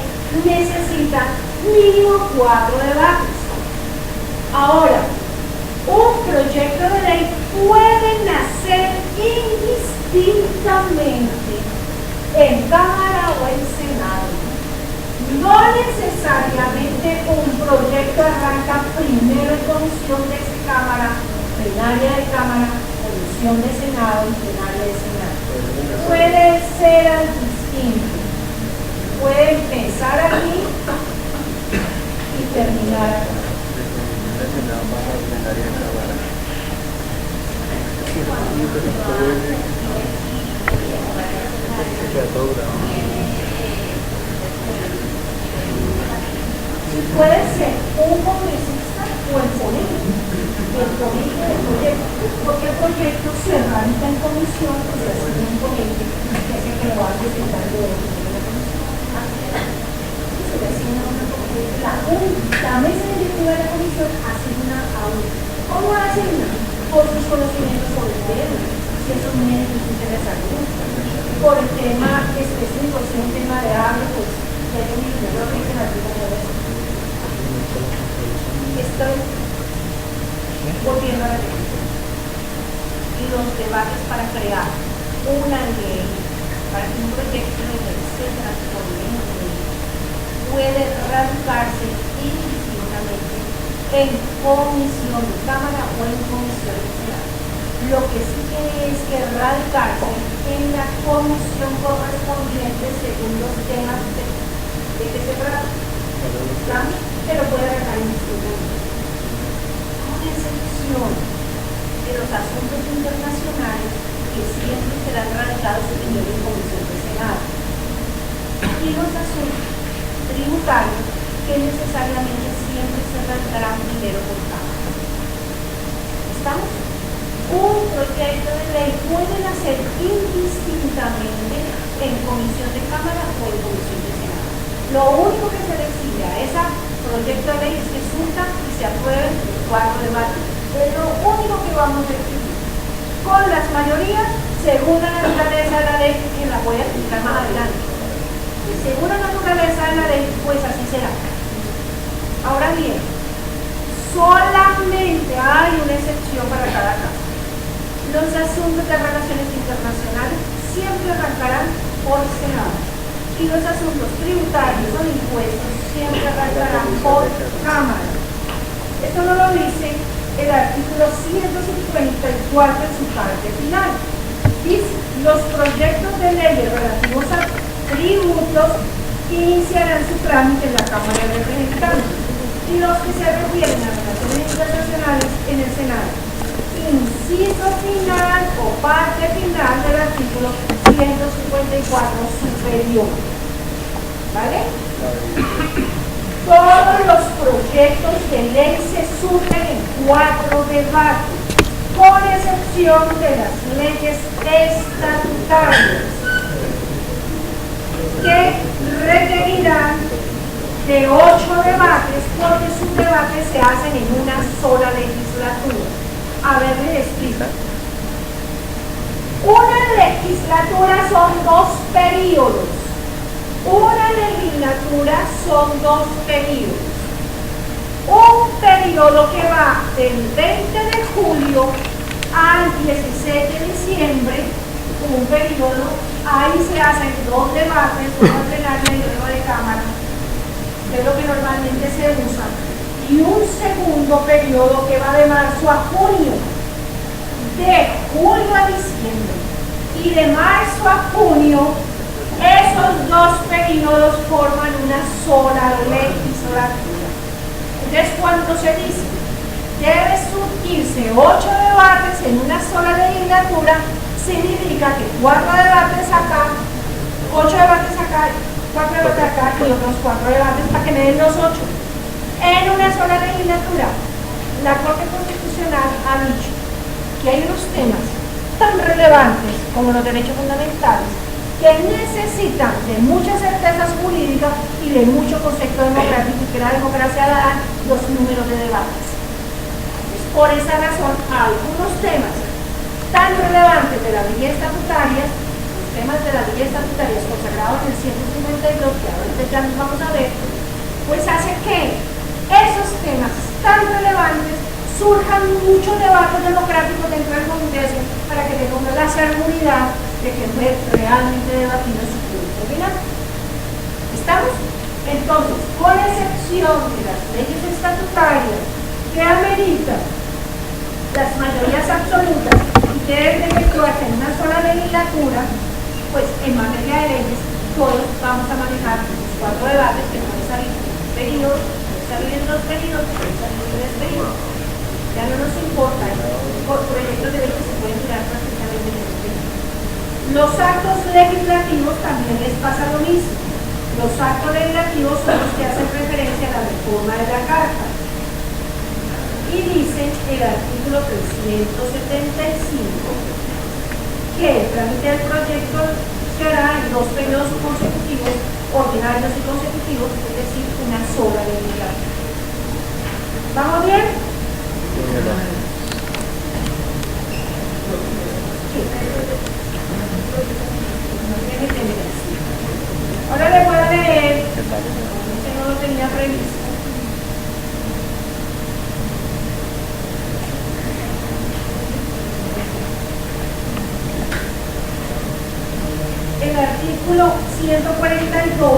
necesitan mínimo 4 debates. Ahora, un proyecto de ley puede nacer indistintamente en Cámara o en Senado. No necesariamente un proyecto arranca primero en comisión de Cámara, plenaria de Cámara, comisión de Senado y plenaria de Senado. Puede ser al distinto. Puede empezar aquí y terminar aquí. Puede ser un congresista o el político del proyecto, porque el proyecto se radica en comisión y se hace un ponente que es el que lo va a presentar de la comisión. se le asigna una comisión, la mesa directiva de la comisión asigna a uno. ¿Cómo asigna? Por sus conocimientos sobre el tema, si es un médico de salud, por el tema específico, si es un tema de hambre, pues ya yo me lo que dice la primera vez. Estoy volviendo a la ley y los debates para crear una ley, para que un proyecto de ley se transforme en ley, puede radicarse indistintamente en comisión de Cámara o en comisión de Senado. Lo que sí tiene es que radicarse en la comisión correspondiente según los temas de que se trata. Pero puede radicar indistintamente. Con excepción de los asuntos internacionales que siempre serán radicados en comisión de Senado. Y los asuntos tributarios que necesariamente siempre se radicarán primero por Cámara. ¿Estamos? Un proyecto de ley puede nacer indistintamente en comisión de Cámara o en comisión de Senado. Lo único que se le exige a ese proyecto de ley es que surta y se aprueben los 4 debates. Es lo único que vamos a exigir. Con las mayorías, según la naturaleza de la ley, que la voy a explicar más adelante. Y según la naturaleza de la ley, pues así será. Ahora bien, solamente hay una excepción para cada caso. Los asuntos de relaciones internacionales siempre arrancarán por Senado y los asuntos tributarios o impuestos siempre arrancarán por Cámara. Esto no lo dice el artículo 154 en su parte final. Dice, los proyectos de leyes relativos a tributos iniciarán su trámite en la Cámara de Representantes y los que se refieren a relaciones internacionales en el Senado. Inciso final o parte final del artículo 154 superior. ¿Vale? Todos los proyectos de ley se surgen en 4 debates, con excepción de las leyes estatutarias, que requerirán de 8 debates porque sus debates se hacen en una sola legislatura. A ver, les explico. Una legislatura son 2 periodos. Una legislatura son 2 periodos. Un periodo que va del 20 de julio al 16 de diciembre, un periodo, ahí se hacen 2 debates, uno plenario y otro de Cámara, que es lo que normalmente se usa, y un segundo periodo que va de marzo a junio, de julio a diciembre, y de marzo a junio, esos 2 periodos forman una sola legislatura. Entonces, cuando se dice debe surgirse 8 debates en una sola legislatura, significa que 4 debates acá, 8 debates acá, 4 debates acá y otros 4 debates para que me den los 8. En una sola legislatura, la Corte Constitucional ha dicho que hay unos temas tan relevantes como los derechos fundamentales que necesitan de muchas certezas jurídicas y de mucho concepto democrático, y que la democracia da los números de debates. Entonces, por esa razón, algunos temas tan relevantes de la ley estatutaria, los temas de la ley estatutaria consagrados en el 152, que ahorita ya nos vamos a ver, pues hace que esos temas tan relevantes surjan muchos debates democráticos dentro del Congreso para que tengamos la seguridad de que fue realmente debatido en su producto final. ¿Estamos? Entonces, con excepción de las leyes estatutarias que ameritan las mayorías absolutas y que deben efectuarse en una sola legislatura, pues en materia de leyes todos vamos a manejar los 4 debates que pueden salir en un periodo, pueden salir en 2 periodos, pueden salir en 3 periodos. Ya no nos importa, por proyectos de ley que se pueden tirar prácticamente en el periodo. Los actos legislativos también les pasa lo mismo. Los actos legislativos son los que hacen referencia a la reforma de la Carta. Y dice el artículo 375 que el trámite del proyecto se hará en 2 periodos consecutivos o ordinarios y consecutivos, es decir, una sola legislatura. ¿Vamos bien? Ahora le voy a leer, que no lo tenía previsto. El artículo 142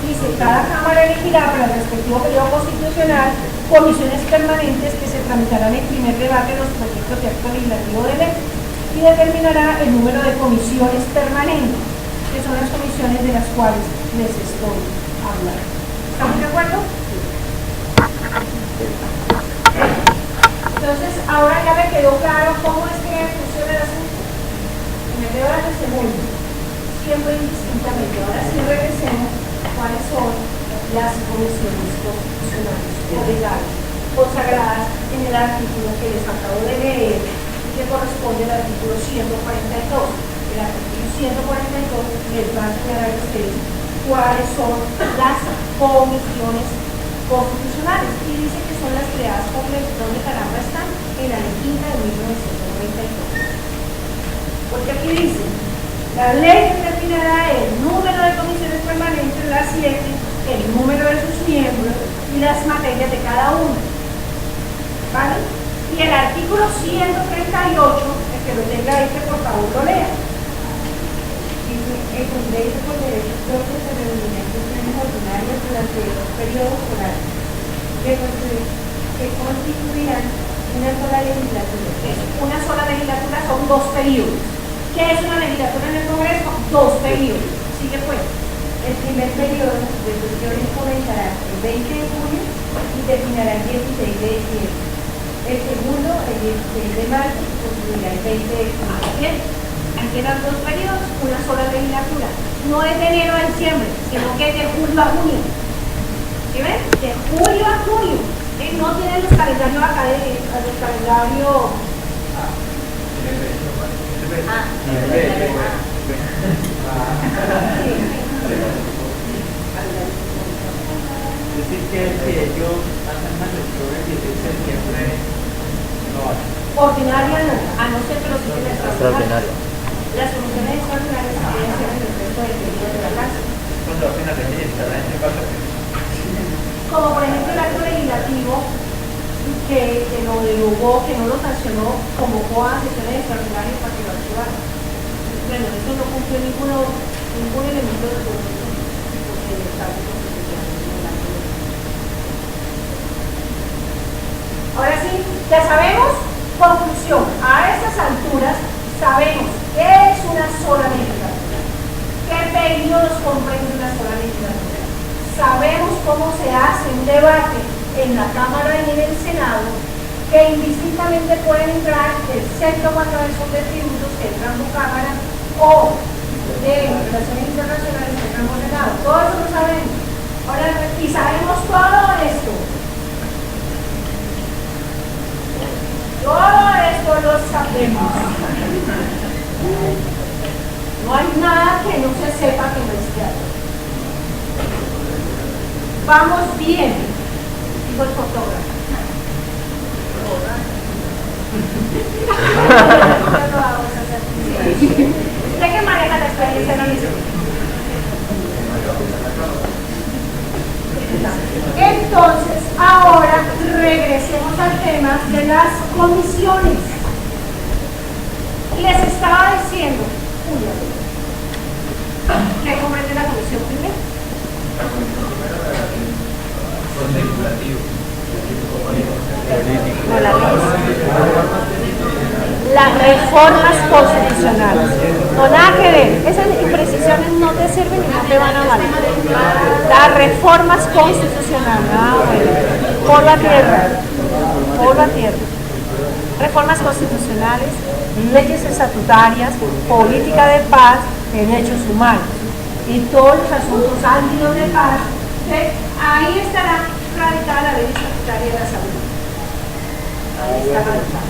dice: cada Cámara elegirá para el respectivo periodo constitucional comisiones permanentes que se tramitarán en primer debate de los proyectos de acto legislativo de ley y determinará el número de comisiones permanentes, que son las comisiones de las cuales les estoy hablando. ¿Estamos de acuerdo? Entonces, ahora ya me quedó claro cómo es que funciona el asunto. Me quedo ahora el segundo, siempre indistintamente. Ahora sí regresemos cuáles son las comisiones constitucionales o legales consagradas en el artículo que les acabo de leer, que corresponde al artículo 142. El artículo 142 les va a enseñar a ustedes cuáles son las comisiones constitucionales y dice que son las creadas por ley. ¿Dónde caramba están? En la ley quinta de 1992. Porque aquí dice: la ley determinará el número de comisiones permanentes, las 7, el número de sus miembros y las materias de cada una. ¿Vale? Y el artículo 138, el que lo tenga ahí, que por favor lo lea. El Congreso por derechos propios se reunirá en sesiones ordinarias durante 2 periodos horarios que constituirán una sola legislatura. Una sola legislatura son 2 periodos. ¿Qué es una legislatura en el Congreso? 2 periodos. Sigue pues. El primer periodo de sesiones comenzará el 20 de junio y terminará el 16 de diciembre. El segundo, el 16 de marzo, concluirá el 20 de junio. Bien, aquí eran 2 periodos, una sola legislatura. No es de enero a diciembre, sino que es de julio a junio. ¿Sí ven? De julio a junio. No tienen los calendarios académicos, los calendarios. Es decir, que si ellos hacen las lecturas el 16 de septiembre, no hacen. Ordinaria no, a no ser que los tienen Extraordinario. Las comisiones extraordinarias se pueden hacer en el resto del periodo de la clase. Cuando hacen la legislatura en este caso, Como por ejemplo el acto legislativo que lo derogó, que no lo sancionó, convocó a sesiones extraordinarias para que lo archivaran. Bueno, eso no cumplió ningún elemento de proceso, porque el Estado constitucional no lo hace. Ahora sí, ya sabemos, conclusión, a estas alturas sabemos qué es una sola legislatura, qué periodos comprende una sola legislatura, sabemos cómo se hace un debate en la Cámara y en el Senado, que indistintamente pueden entrar del Centro Guantanamo de Tributos, que entran por Cámara, o de Relaciones Internacionales, que entran por Senado. Todo eso lo sabemos. Ahora, y sabemos todo esto. Todo esto lo sabemos. No hay nada que no se sepa que no esté ahí. Vamos bien, dijo el fotógrafo. Usted que maneja la experiencia no dice. Entonces, ahora regresemos al tema de las comisiones. Les estaba diciendo, Julia, ¿qué comprende la comisión primero? No, las reformas constitucionales. No, nada que ver. Esas imprecisiones no te sirven y no te van a valer. Las reformas constitucionales. Ah, bueno. Por la tierra. Por la tierra. Reformas constitucionales, leyes estatutarias, política de paz, derechos humanos. Y todos los asuntos ámbitos de paz. Ahí estará radicada la ley estatutaria de la salud. Ahí está radicada.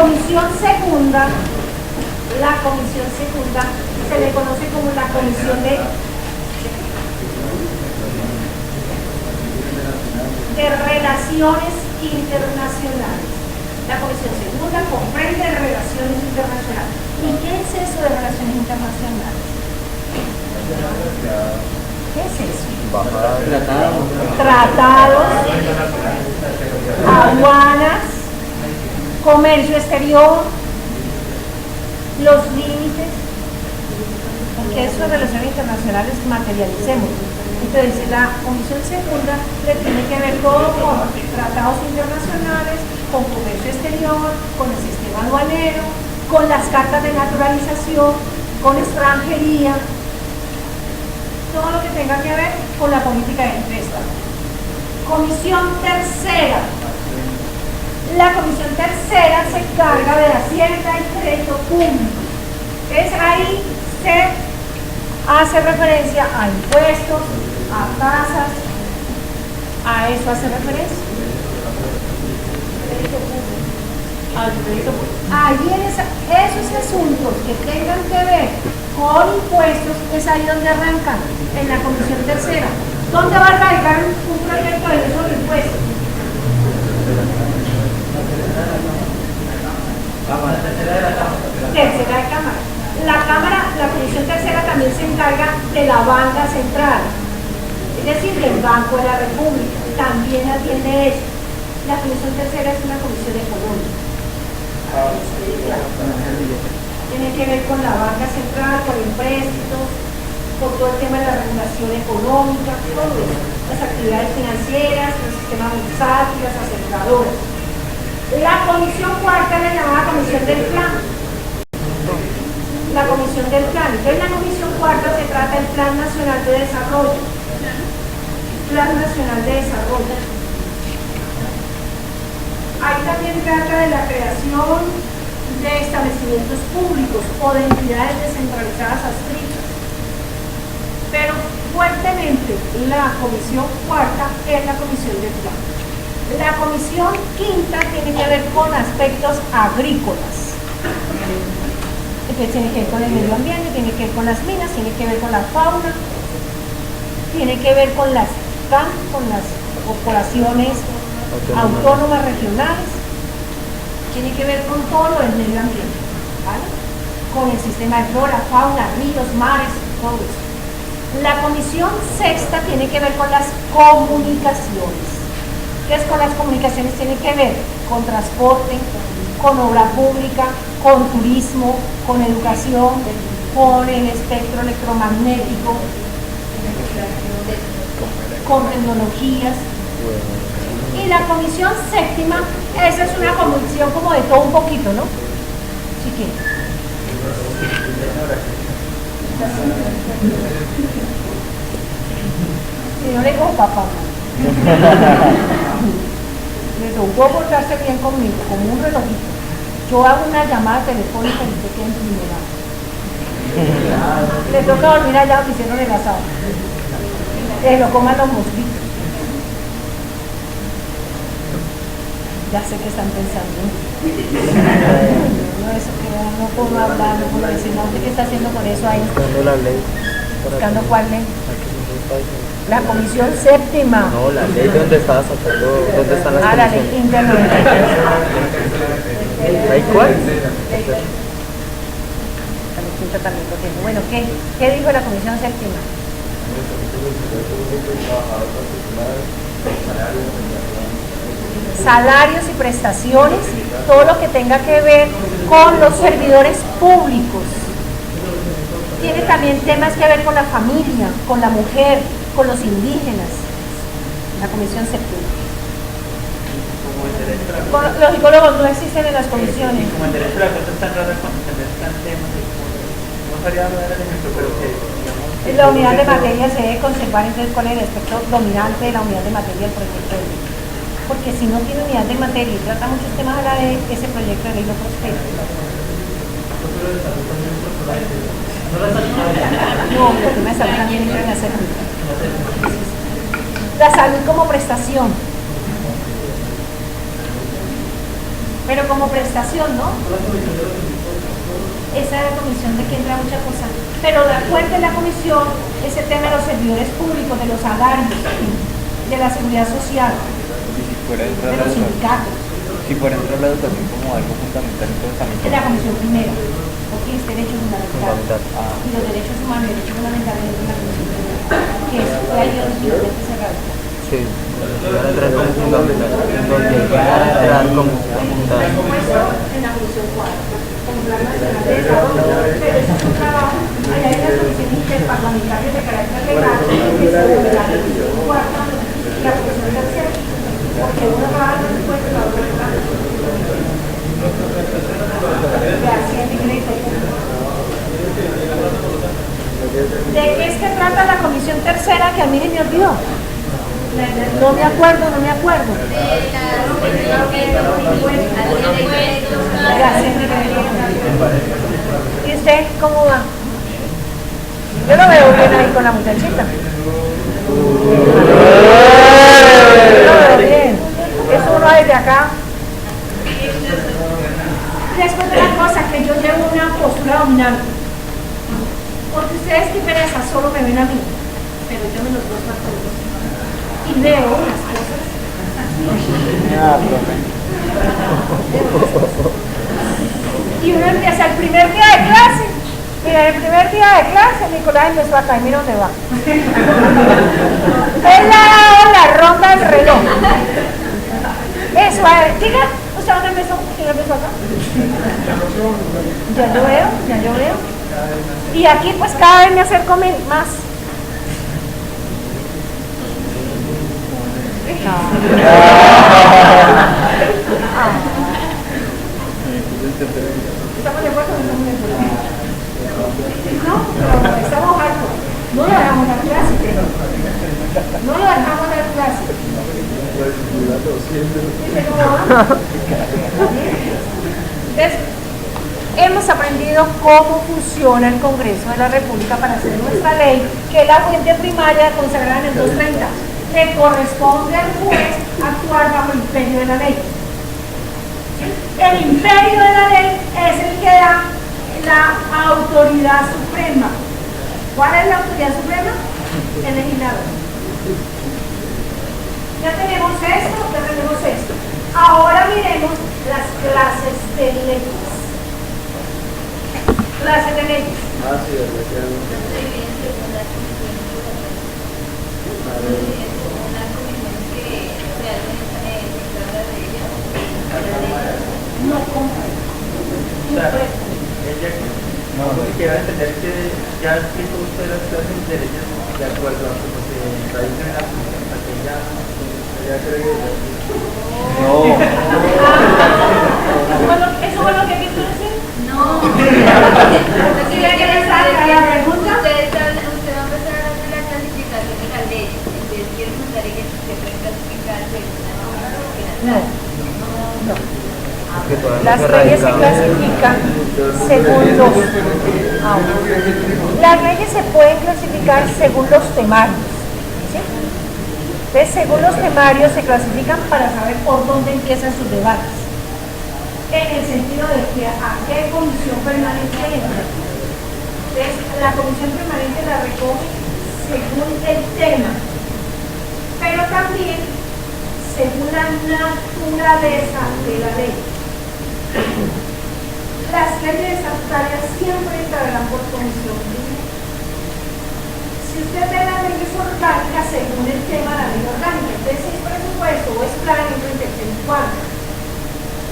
comisión segunda se le conoce como la comisión de relaciones internacionales. La comisión segunda comprende relaciones internacionales. ¿Y qué es eso de relaciones internacionales? ¿Qué es eso? Tratados, aduanas, comercio exterior, los límites, porque eso de relaciones internacionales materialicemos. Entonces la comisión segunda le tiene que ver todo con tratados internacionales, con comercio exterior, con el sistema aduanero, con las cartas de naturalización, con extranjería, todo lo que tenga que ver con la política de empresa. Comisión tercera. La comisión tercera se encarga de Hacienda y Crédito Público. Entonces ahí se hace referencia a impuestos, a tasas, a eso hace referencia. Al crédito público. Ahí en esos asuntos que tengan que ver con impuestos es ahí donde arrancan, en la comisión tercera. ¿Dónde va a arrancar un proyecto de ley sobre impuestos? Tercera de Cámara. La comisión tercera también se encarga de la banca central, es decir, del Banco de la República, también atiende eso. La comisión tercera es una comisión económica. Tiene que ver con la banca central, con empréstitos, con todo el tema de la regulación económica, todo eso, las actividades financieras, el sistema bursátil, las aseguradoras. La comisión cuarta es la llamada comisión del plan. La comisión del plan. Entonces, en la comisión cuarta se trata del Plan Nacional de Desarrollo. Plan Nacional de Desarrollo. Ahí también trata de la creación de establecimientos públicos o de entidades descentralizadas adscritas. Pero fuertemente la comisión cuarta es la comisión del plan. La comisión quinta tiene que ver con aspectos agrícolas. Entonces tiene que ver con el medio ambiente, tiene que ver con las minas, tiene que ver con la fauna, tiene que ver con las CAN, con las corporaciones autónomas regionales, tiene que ver con todo lo del medio ambiente, ¿vale? Con el sistema de flora, fauna, ríos, mares, todo eso. La comisión sexta tiene que ver con las comunicaciones. ¿Qué es con las comunicaciones? Tiene que ver con transporte, con obra pública, con turismo, con educación, con el espectro electromagnético, con tecnologías. Y la comisión séptima, esa es una comisión como de todo un poquito, ¿no? Si quieren. Si no le digo papá, le tocó portarse bien conmigo, como un relojito. Yo hago una llamada telefónica y usted queda en primera. Le toca dormir allá donde hicieron el asado. Que lo coman los mosquitos. Ya sé que están pensando. No, eso que no puedo hablar, no puedo decir, no, ¿qué está haciendo con eso ahí? Buscando la ley. ¿Buscando cuál ley? La comisión séptima. No, la ley donde estaba sacando, ¿dónde están las la ley interna. ¿Hay cuál? La quinta también lo tengo. Bueno, ¿qué dijo la comisión séptima? Salarios y prestaciones, todo lo que tenga que ver con los servidores públicos. Tiene también temas que ver con la familia, con la mujer, con los indígenas. La comisión séptima. Los psicólogos no existen en las comisiones. Como el derecho a la cosa es tan raro cuando se mezclan temas, no sabría dar el ejemplo, pero que digamos, la unidad de materia se debe conservar entonces con el aspecto dominante de la unidad de materia del proyecto de ley. Porque si no tiene unidad de materia y trata muchos temas a la vez, ese proyecto de ley no prospera. No, porque me salud también entran a hacer. La salud como prestación. pero como prestación, ¿no? La comisión de los impuestos. Esa es la comisión de que entra mucha cosa. Pero de acuerdo en la comisión, ese tema de los servidores públicos, de los salarios, de la seguridad social, Y si fuera dentro de de la los educación, sindicatos, si fuera dentro de la educación como algo fundamental, entonces también. es la comisión primera, porque es derecho fundamental. Fundamental. Y los derechos humanos y derechos fundamentales es la comisión primera, que es la ideología cerrada. Sí, van a entrar como fundamental, donde van a entrar como fundamental. Presupuesto en la comisión 4, como plan nacional de desarrollo, pero eso es un trabajo. Allá hay las comisiones interparlamentarias de carácter legal, que se de la comisión 4 y la comisión tercera, porque uno trabaja en el presupuesto y la otra trabaja en de Hacienda y Crédito. ¿De qué es que trata la comisión tercera que a mí ni me olvidó? No me acuerdo. ¿Y usted cómo va? Yo lo veo bien ahí con la muchachita. Yo lo veo bien. Es uno desde acá. Después de la cosa que yo llevo una postura dominante. Porque ustedes que pereza solo me ven a mí, pero yo me los dos a todos. Y veo unas cosas. Y uno empieza el primer día de clase. Mira, el primer día de clase Nicolás empezó acá y mira dónde va. Él le ha dado la ronda del reloj. Eso, a ver, diga, ¿usted dónde empezó? ¿Quién empezó acá? Ya yo veo. Y aquí pues cada vez me acerco más. ¿Estamos de acuerdo o no estamos de acuerdo? No, pero estamos hartos. No le dejamos dar clase. No le dejamos dar clase. ¿Dice cómo va? Entonces, hemos aprendido cómo funciona el Congreso de la República para hacer nuestra ley, que es la fuente primaria consagrada en el 230. Le corresponde al juez actuar bajo el imperio de la ley. El imperio de la ley es el que da la autoridad suprema. ¿Cuál es la autoridad suprema? El legislador. Ya tenemos esto. Ahora miremos las clases de leyes. Clases de leyes. No comprendo. O sea, ella quiere entender que ya explico usted las clases de leyes de acuerdo a cómo se radican en la comisión, para que ya cree que No. ¿Eso fue lo que quiso decir? No. Si le quieren sacar la pregunta. Usted va a empezar a hacer la clasificación de las leyes. Entonces, quiero preguntar que se puede clasificar según la No. Que todavía Las no se leyes se radicaba. clasifican según los... Las leyes se pueden clasificar según los temarios. ¿Sí? Entonces, según los temarios se clasifican para saber por dónde empiezan sus debates. En el sentido de que a qué comisión permanente entra. Entonces, la comisión permanente la recoge según el tema, pero también según la naturaleza de la ley. Las leyes estatutarias siempre entrarán por comisión. Si usted ve las leyes orgánicas según el tema de la ley orgánica, entonces si es presupuesto o es plan, entra en tercer y cuarto.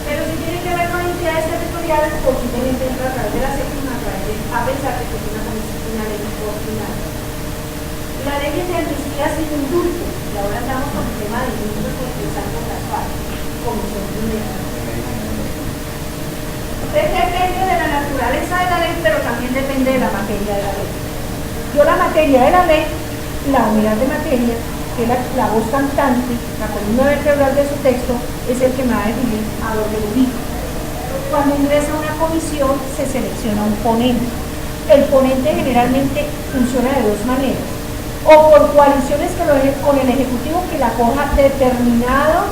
Pero si tiene que ver con entidades territoriales, posiblemente entra a través de la séptima, a pesar de que es una comisión, una ley ordinaria. La ley de amnistía sin indulto, y ahora estamos con el tema de indulto porque es algo casual, comisión primera. Entonces depende de la naturaleza de la ley, pero también depende de la materia de la ley. Yo la materia de la ley, la unidad de materia, que es la voz cantante, la columna vertebral de su texto, es el que me va a definir a dónde lo ubico. Cuando ingresa a una comisión, se selecciona un ponente. El ponente generalmente funciona de dos maneras. O por coaliciones con el Ejecutivo que la coja determinado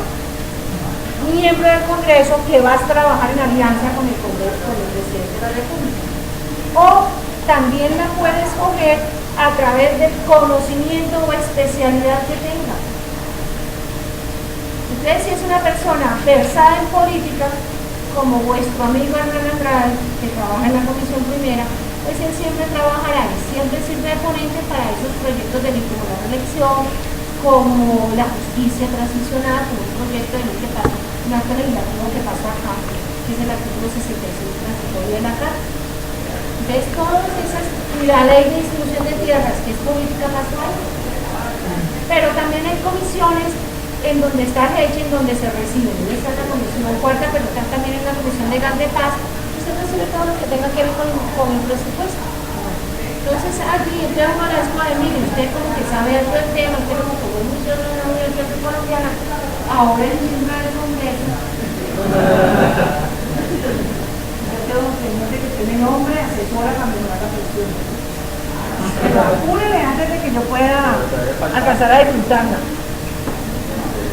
miembro del Congreso que vas a trabajar en alianza con el Congreso, con el presidente de la República. O también la puedes escoger a través del conocimiento o especialidad que tenga. Entonces, si es una persona versada en política, como vuestro amigo Hernán Andrade, que trabaja en la Comisión Primera, pues él siempre trabajará y siempre sirve de ponente para esos proyectos de ley como la reelección, como la justicia transicional, como un proyecto de ley que pasa, un acto legislativo que pasó acá, que es el artículo 66 transitorio de la Carta. Entonces, todas esas, la ley de distribución de tierras, que es política casual, pero también hay comisiones en donde está Reche, en donde se recibe. Esta es la comisión cuarta, pero está también en la comisión de gas de paz. Usted recibe todo lo que tenga que ver con el presupuesto. Entonces, aquí yo tengo una escuela de mire, usted como que sabe algo del tema, usted como que fue mucho de la Universidad Colombiana, ahora es miembro del Congreso. Yo tengo un señor que tiene nombre, asesora para mejorar la presión. Pero apúrele antes de que yo pueda alcanzar a disfrutarla.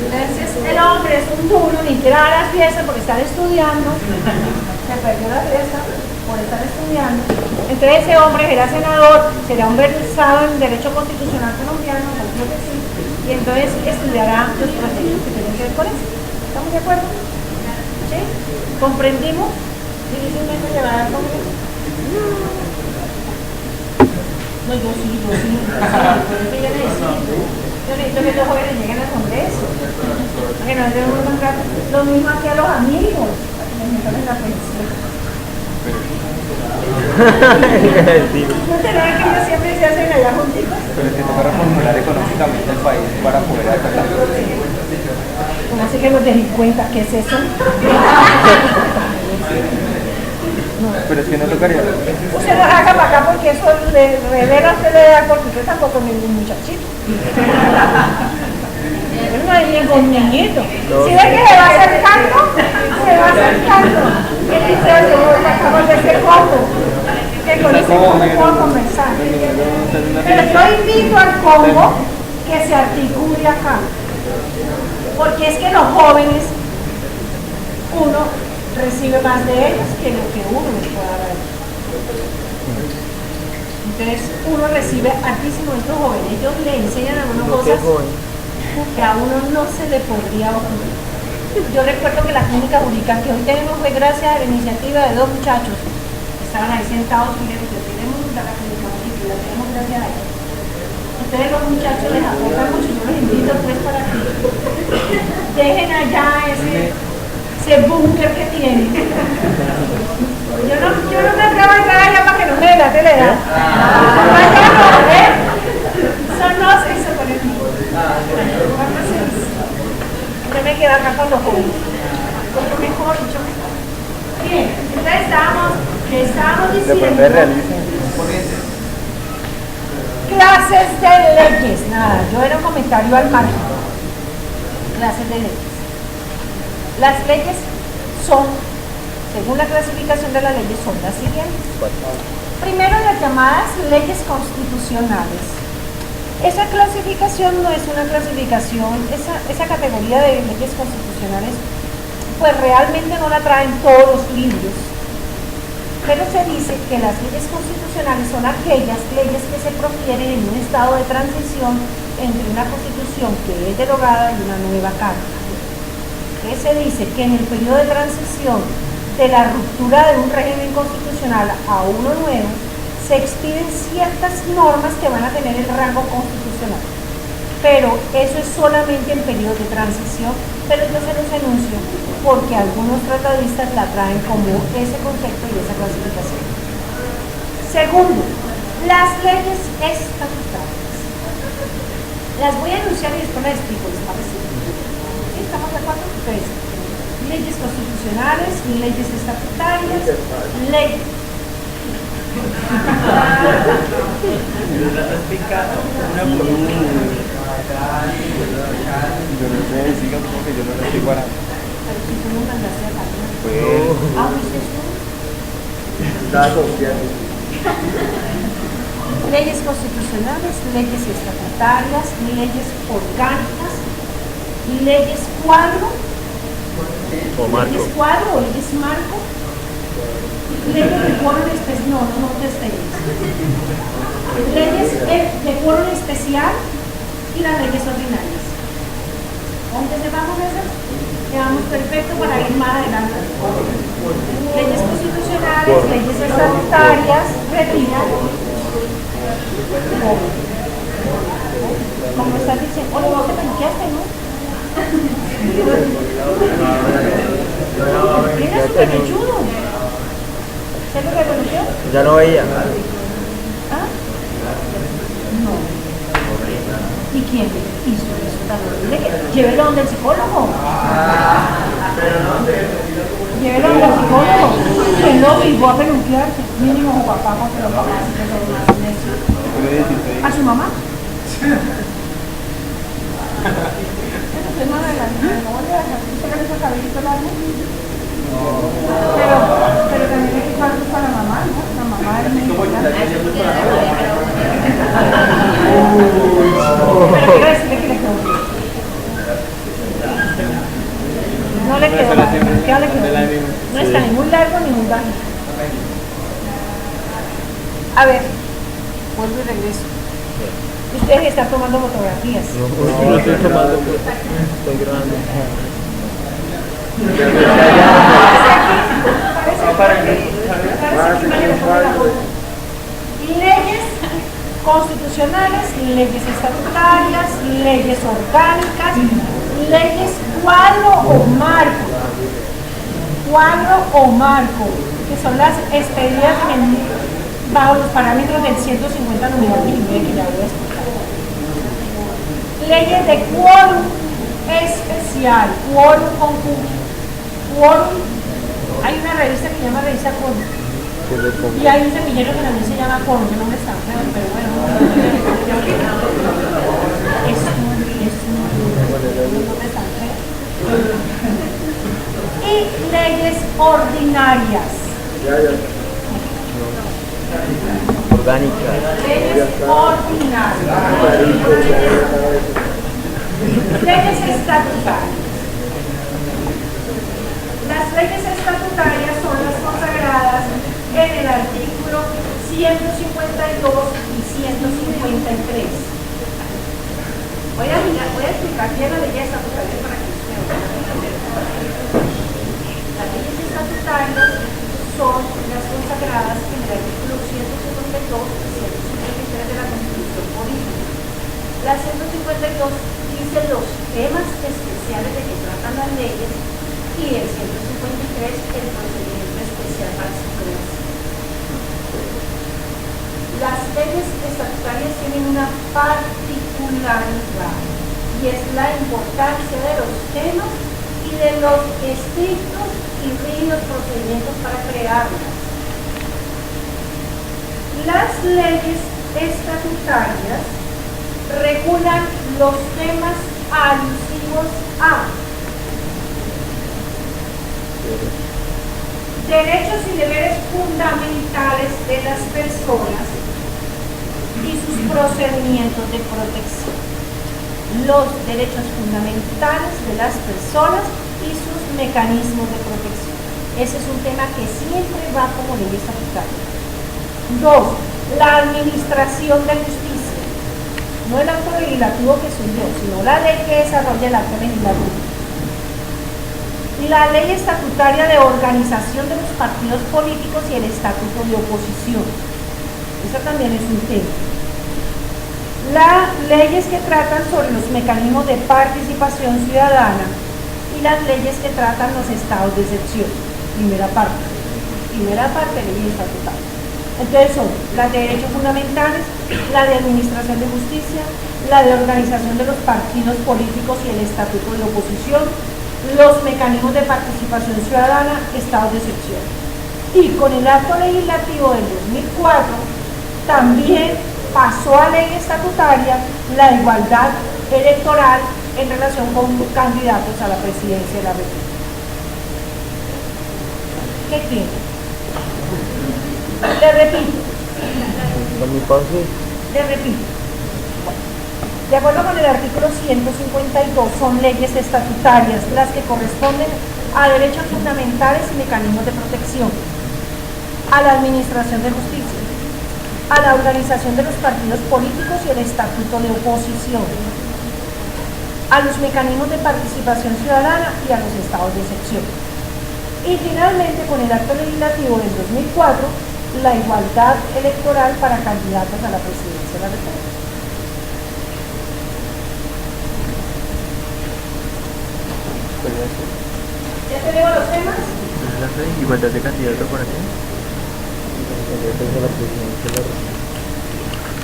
Entonces el hombre es un duro, ni quiere dar las fiestas porque están estudiando, se perdió la fiesta por estar estudiando. Entonces ese hombre será senador, será un versado en Derecho Constitucional colombiano, creo que sí, y entonces estudiará los proyectos que tienen que ver con eso. ¿Estamos de acuerdo? ¿Sí? ¿Comprendimos? Difícilmente se va a dar congreso. No, yo sí. Yo necesito que los jóvenes lleguen al Congreso. Que no debemos encontrar lo mismo aquí a los amigos, para que les metan la pensión. ¿No te ven que ellos siempre se hacen allá juntitos? Pero es que toca reformular económicamente el país para poder alcanzar. ¿Cómo así que los delincuentes? ¿Qué es eso? Pero es que no tocaría. Usted lo haga para acá porque eso le revela a usted la edad, porque usted tampoco es ningún muchachito. No hay ningún niñito. Si ve que se va acercando, ¿qué dice? Yo acabo de hacer combo. Que con ese combo puedo conversar. Pero yo invito al combo que se articule acá. Porque es que los jóvenes, uno recibe más de ellos que lo que uno les pueda dar a ellos. Entonces uno recibe altísimo de estos jóvenes, ellos le enseñan algunas cosas que a uno no se le podría ocurrir. Yo recuerdo que la clínica jurídica que hoy tenemos fue gracias a la iniciativa de dos muchachos que estaban ahí sentados y les tenemos la clínica jurídica y la tenemos gracias a ellos. Entonces los muchachos les aportan mucho, yo los invito pues para que dejen allá ese búnker que tienen. Yo no me atrevo a entrar allá para que no me delate la edad. Son no se hizo con el mío. Yo me quedo acá con los jóvenes. Yo mejor. Bien, entonces estábamos diciendo clases de leyes. Nada, yo era un comentario al margen. Clases de leyes. Las leyes son, según la clasificación de las leyes, son las siguientes. Primero, las llamadas leyes constitucionales. Esa clasificación no es una clasificación, esa categoría de leyes constitucionales, pues realmente no la traen todos los libros. Pero se dice que las leyes constitucionales son aquellas leyes que se profieren en un estado de transición entre una constitución que es derogada y una nueva carta. Que se dice que en el periodo de transición de la ruptura de un régimen constitucional a uno nuevo, se expiden ciertas normas que van a tener el rango constitucional. Pero eso es solamente en periodo de transición, pero yo se los enuncio porque algunos tratadistas la traen como ese concepto y esa clasificación. Segundo, las leyes estatutarias. Las voy a enunciar y después las explico, ¿les parece? ¿Estamos de acuerdo? Entonces, leyes constitucionales, leyes estatutarias, leyes. Yo no sé, sigan porque yo no lo estoy parando. Pero si tú no mandaste a la Pues. Leyes constitucionales, leyes estatutarias, leyes orgánicas, leyes cuadro, O marco. Leyes cuadro o leyes marco. Leyes de quórum especial. No te leyes. Leyes de quórum especial y las leyes ordinarias. Aunque sepamos esas, quedamos perfectos para ir más adelante. Leyes constitucionales, leyes estatutarias, retiran. Como estás diciendo, oye, vos te paniqueaste, ¿no? Era súper mechudo. ¿Se lo reconoció? Ya no veía. ¿Ah? No. ¿Y quién hizo eso tan horrible? Llévelo donde el psicólogo. Llévelo donde el psicólogo. ¿Quién lo obligó a peluquearse? Mínimo o papá, porque los papás sí que son más necios. ¿A su mamá? Usted no adelante, no voy a dejar que usted le cabellito largo. Pero también hay que cuidar para la mamá, ¿no? La mamá es muy importante. Pero quiero decirle que le quedó bien. No le quedó mal, ¿qué le quedó bien? No está ni muy largo ni muy bajo. A ver, vuelvo y regreso. Ustedes están tomando fotografías. No, no estoy tomando, estoy grabando. Leyes constitucionales, leyes estatutarias, leyes orgánicas, leyes cuadro o marco. Cuadro o marco, que son las expedidas bajo los parámetros del 150 número 9, que ya voy a explicar. Leyes de quórum especial, quórum conjunto. Quórum, hay una revista que se llama Revista Quórum. Y hay un semillero que también se llama Quórum, que no me está feo, pero bueno. No me está feo. Y leyes ordinarias. Orgánica. Leyes ordinarias. Leyes estatutarias. Las leyes estatutarias son las consagradas en el artículo 152 y 153. Voy a explicar bien la ley estatutaria para que ustedes vean. Las leyes estatutarias son las consagradas en el artículo 152 y 153 de la Constitución Política. La 152 dice los temas especiales de que tratan las leyes y el 153 el procedimiento especial para su creación. Las leyes estatutarias tienen una particularidad y es la importancia de los temas y de los estrictos y rígidos procedimientos para crearlas. Las leyes estatutarias regulan los temas alusivos a derechos y deberes fundamentales de las personas y sus procedimientos de protección. Los derechos fundamentales de las personas y sus mecanismos de protección. Ese es un tema que siempre va como ley estatutaria. 2. La administración de justicia. No el acto legislativo que soy yo, sino la ley que desarrolla el acto legislativo. La ley estatutaria de organización de los partidos políticos y el estatuto de oposición. Eso también es un tema. Las leyes que tratan sobre los mecanismos de participación ciudadana y las leyes que tratan los estados de excepción. Primera parte, ley estatutaria. Entonces son las de derechos fundamentales, la de administración de justicia, la de organización de los partidos políticos y el estatuto de oposición, los mecanismos de participación ciudadana, estados de excepción. Y con el acto legislativo del 2004 también pasó a ley estatutaria la igualdad electoral en relación con candidatos a la presidencia de la República. ¿Qué tiene? Le repito. Le repito. De acuerdo con el artículo 152, son leyes estatutarias las que corresponden a derechos fundamentales y mecanismos de protección, a la administración de justicia, a la organización de los partidos políticos y el estatuto de oposición, a los mecanismos de participación ciudadana y a los estados de excepción. Y finalmente, con el acto legislativo del 2004, la igualdad electoral para candidatos a la presidencia de la República. ¿Ya tenemos los temas? Igualdad de candidato por aquí.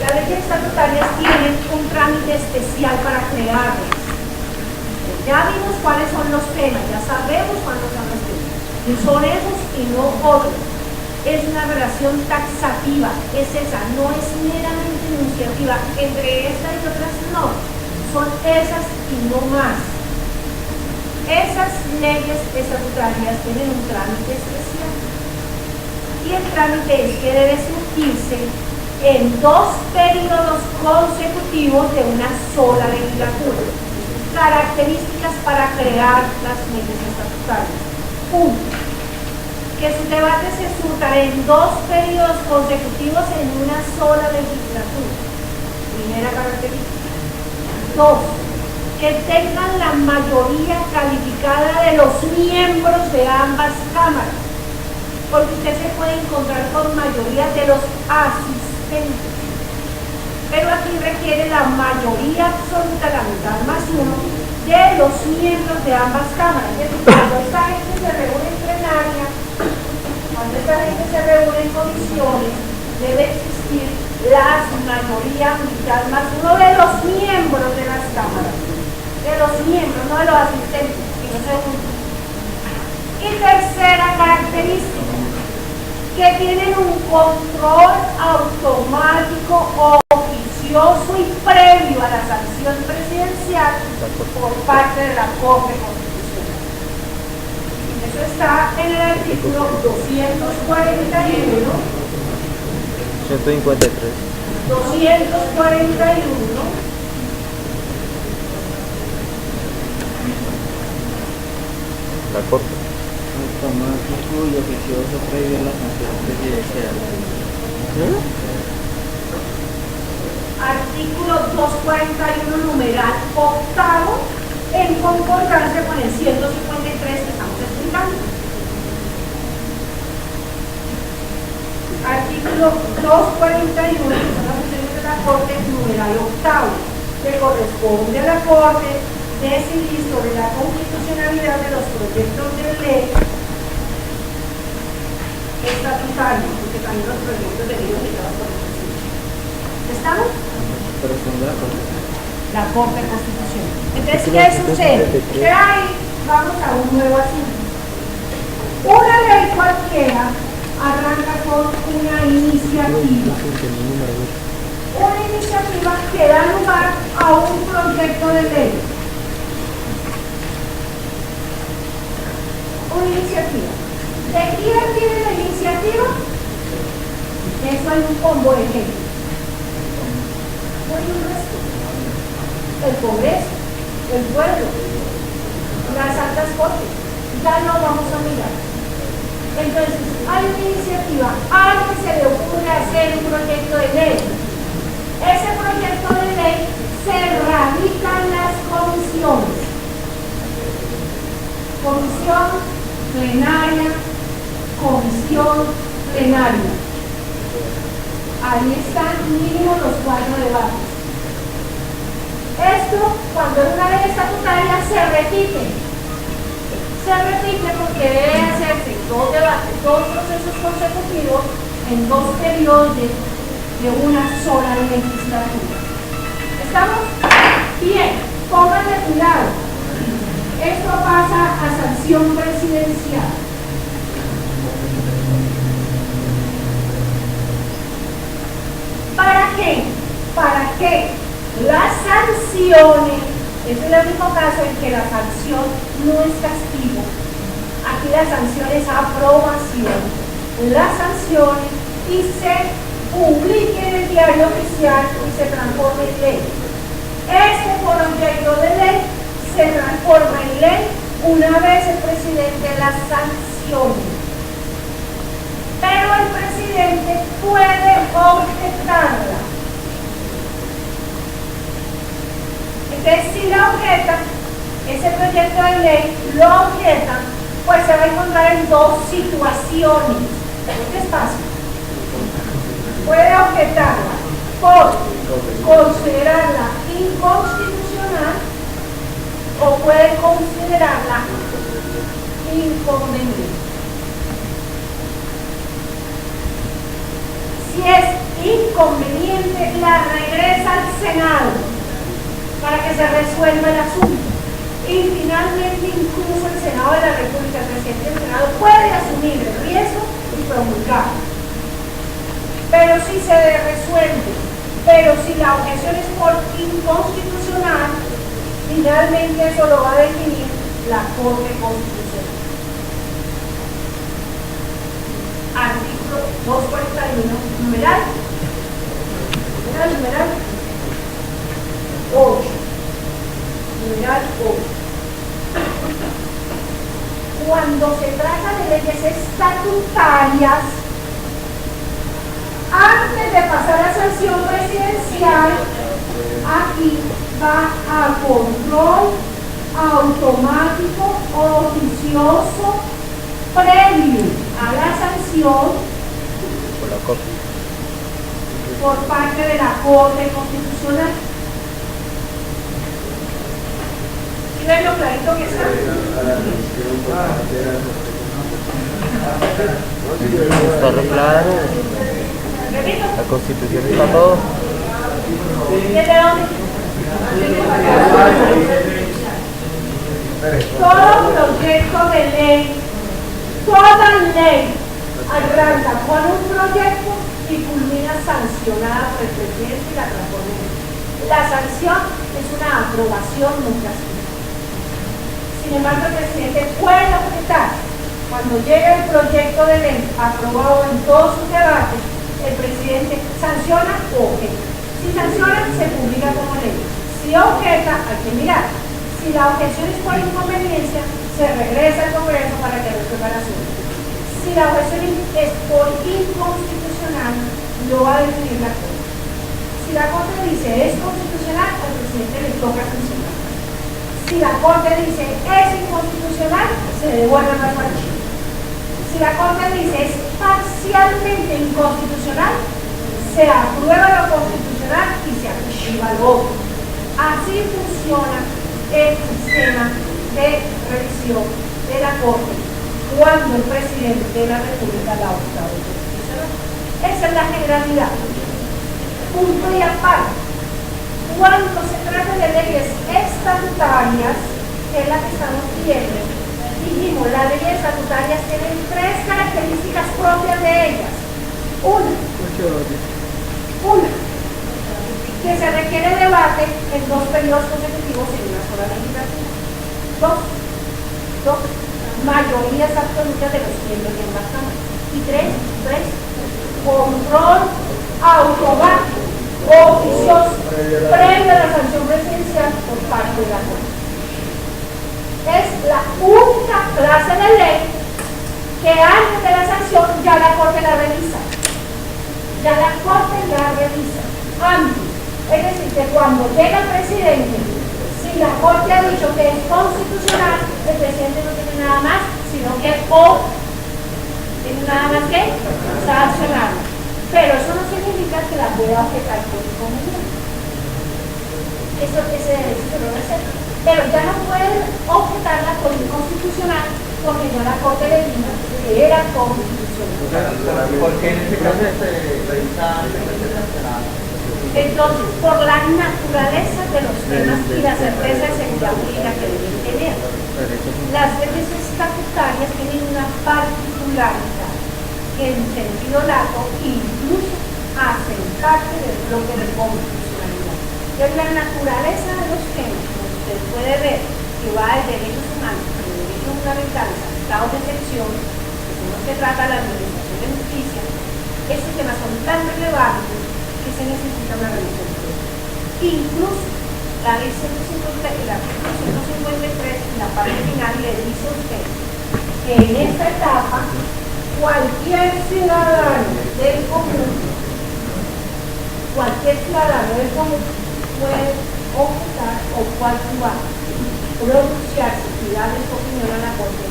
Las leyes estatutarias tienen un trámite especial para crearlas. Ya vimos cuáles son los temas, ya sabemos cuáles son los temas. Y son esos y no otros. Es una relación taxativa, es esa, no es meramente enunciativa. Entre estas y otras no, son esas y no más. Esas leyes estatutarias tienen un trámite especial. Y el trámite es que debe surgirse en 2 periodos consecutivos de una sola legislatura. Características para crear las leyes estatutarias. 1. Que su debate se surta en 2 periodos consecutivos en una sola legislatura. Primera característica. 2. Que tengan la mayoría calificada de los miembros de ambas cámaras, porque usted se puede encontrar con mayoría de los asistentes, pero aquí requiere la mayoría absoluta, la mitad más 1, de los miembros de ambas cámaras. Es decir, cuando esta gente se reúne en plenaria, cuando esta gente se reúne en comisiones, debe existir la mayoría, mitad más 1 de los miembros de las cámaras. De los miembros, no de los asistentes, sino segundo. Y tercera característica, que tienen un control automático, oficioso y previo a la sanción presidencial por parte de la Corte Constitucional. Eso está en el artículo 241, 153. 241, La Corte. Automático y oficioso previo a la sanción presidencial. artículo 241, numeral 8º, en concordancia con el 153 que estamos explicando. Artículo 241, que son las funciones de la Corte, numeral 8º, que corresponde a la Corte decidir sobre la constitucionalidad de los proyectos de ley estatutarios, porque también los proyectos de ley obligados por el presidente. ¿Estamos? Corresponde a la Corte. La Corte Constitucional. Entonces, ¿qué sucede? Que ahí vamos a un nuevo asunto. Una ley cualquiera arranca con una iniciativa. Una iniciativa que da lugar a un proyecto de ley. Una iniciativa. ¿De quién tiene la iniciativa? Eso hay un combo de ley. Hay un resto. El Congreso, el pueblo, las altas cortes. Ya no vamos a mirar. Entonces, hay una iniciativa, a alguien se le ocurre hacer un proyecto de ley. Ese proyecto de ley se radica en las comisiones. Comisión plenaria, comisión plenaria. Ahí están mínimo los 4 debates. Esto, cuando es una ley estatutaria, se repite. Se repite porque debe hacerse 2 debates, 2 procesos consecutivos en 2 periodos de una sola legislatura. ¿Estamos? Bien, pónganle cuidado. Esto pasa a sanción presidencial. ¿Para qué? Para que las sanciones, es el único caso en que la sanción no es castigo. Aquí la sanción es aprobación. Las sanciones y se publique en el diario oficial y se transforme en ley. Este proyecto de ley se transforma en ley una vez el presidente las sancione. Pero el presidente puede objetarla. Entonces, si la objeta, ese proyecto de ley lo objeta, pues se va a encontrar en dos situaciones. ¿Qué es fácil? Puede objetarla por considerarla inconstitucional o puede considerarla inconveniente. Si es inconveniente, la regresa al Senado para que se resuelva el asunto. Y finalmente, incluso el Senado de la República, el presidente del Senado, puede asumir el riesgo y promulgar. Pero si se resuelve, pero si la objeción es por inconstitucional, finalmente eso lo va a definir la Corte Constitucional. Artículo 241, numeral 8. Numeral 8. Cuando se trata de leyes estatutarias, antes de pasar a sanción presidencial, aquí va a control automático oficioso previo a la sanción por parte de la Corte Constitucional. ¿Sí ven lo clarito que está? Está re claro. Repito. La Constitución está todo. ¿Desde dónde? Todo proyecto de ley, toda ley arranca con un proyecto y culmina sancionada por el presidente y la transforma. La sanción es una aprobación nunca. Sin embargo, el presidente puede objetar. Cuando llega el proyecto de ley aprobado en todos sus debates, el presidente sanciona o objeta. Si sanciona, se publica como ley. Si objeta, hay que mirar. Si la objeción es por inconveniencia, se regresa al Congreso para que haga preparación. Si la objeción es por inconstitucional, lo va a definir la Corte. Si la Corte dice es constitucional, al presidente le toca sancionar. Si la Corte dice es inconstitucional, se devuelve al archivo. Si la Corte dice es parcialmente inconstitucional, se aprueba lo constitucional y se archiva lo otro. Así funciona el sistema de revisión de la Corte cuando el presidente de la República la opta. Esa es la generalidad. Punto y aparte. Cuando se trata de leyes estatutarias, que es la que estamos viendo, dijimos, las leyes estatutarias tienen tres características propias de ellas. Una, que se requiere debate en dos periodos consecutivos en una sola legislatura. Dos, mayorías absolutas de los miembros de ambas cámaras. Y tres, control automático oficioso previo a la sanción presidencial por parte de la Corte. Es la única clase de ley que antes de la sanción ya la Corte la revisa. Antes. Es decir, que cuando llega el presidente, si la Corte ha dicho que es constitucional, el presidente no tiene nada más, sino que tiene nada más que sancionarla. Pero eso no significa que la pueda objetar por inconveniente. Eso lo reserva. Pero ya no puede objetarla por inconstitucional porque ya la Corte le dijo que era constitucional. ¿Por qué en este caso se revisa antes de ser sancionado? Entonces, por la naturaleza de los temas y la certeza de seguridad jurídica que deben tener, las leyes estatutarias tienen una particularidad que en sentido lato incluso hacen parte del bloque de constitucionalidad. Es la naturaleza de los temas, como usted puede ver, que va de derechos humanos, de derechos fundamentales, a estados de excepción, que son los que trata la administración de justicia. Estos temas son tan relevantes que se necesita una revisión. Incluso La ley 150, el artículo 153, en la parte final, le dice a usted que en esta etapa cualquier ciudadano del común puede objetar o coadyuvar, pronunciarse y darle su opinión a la Corte.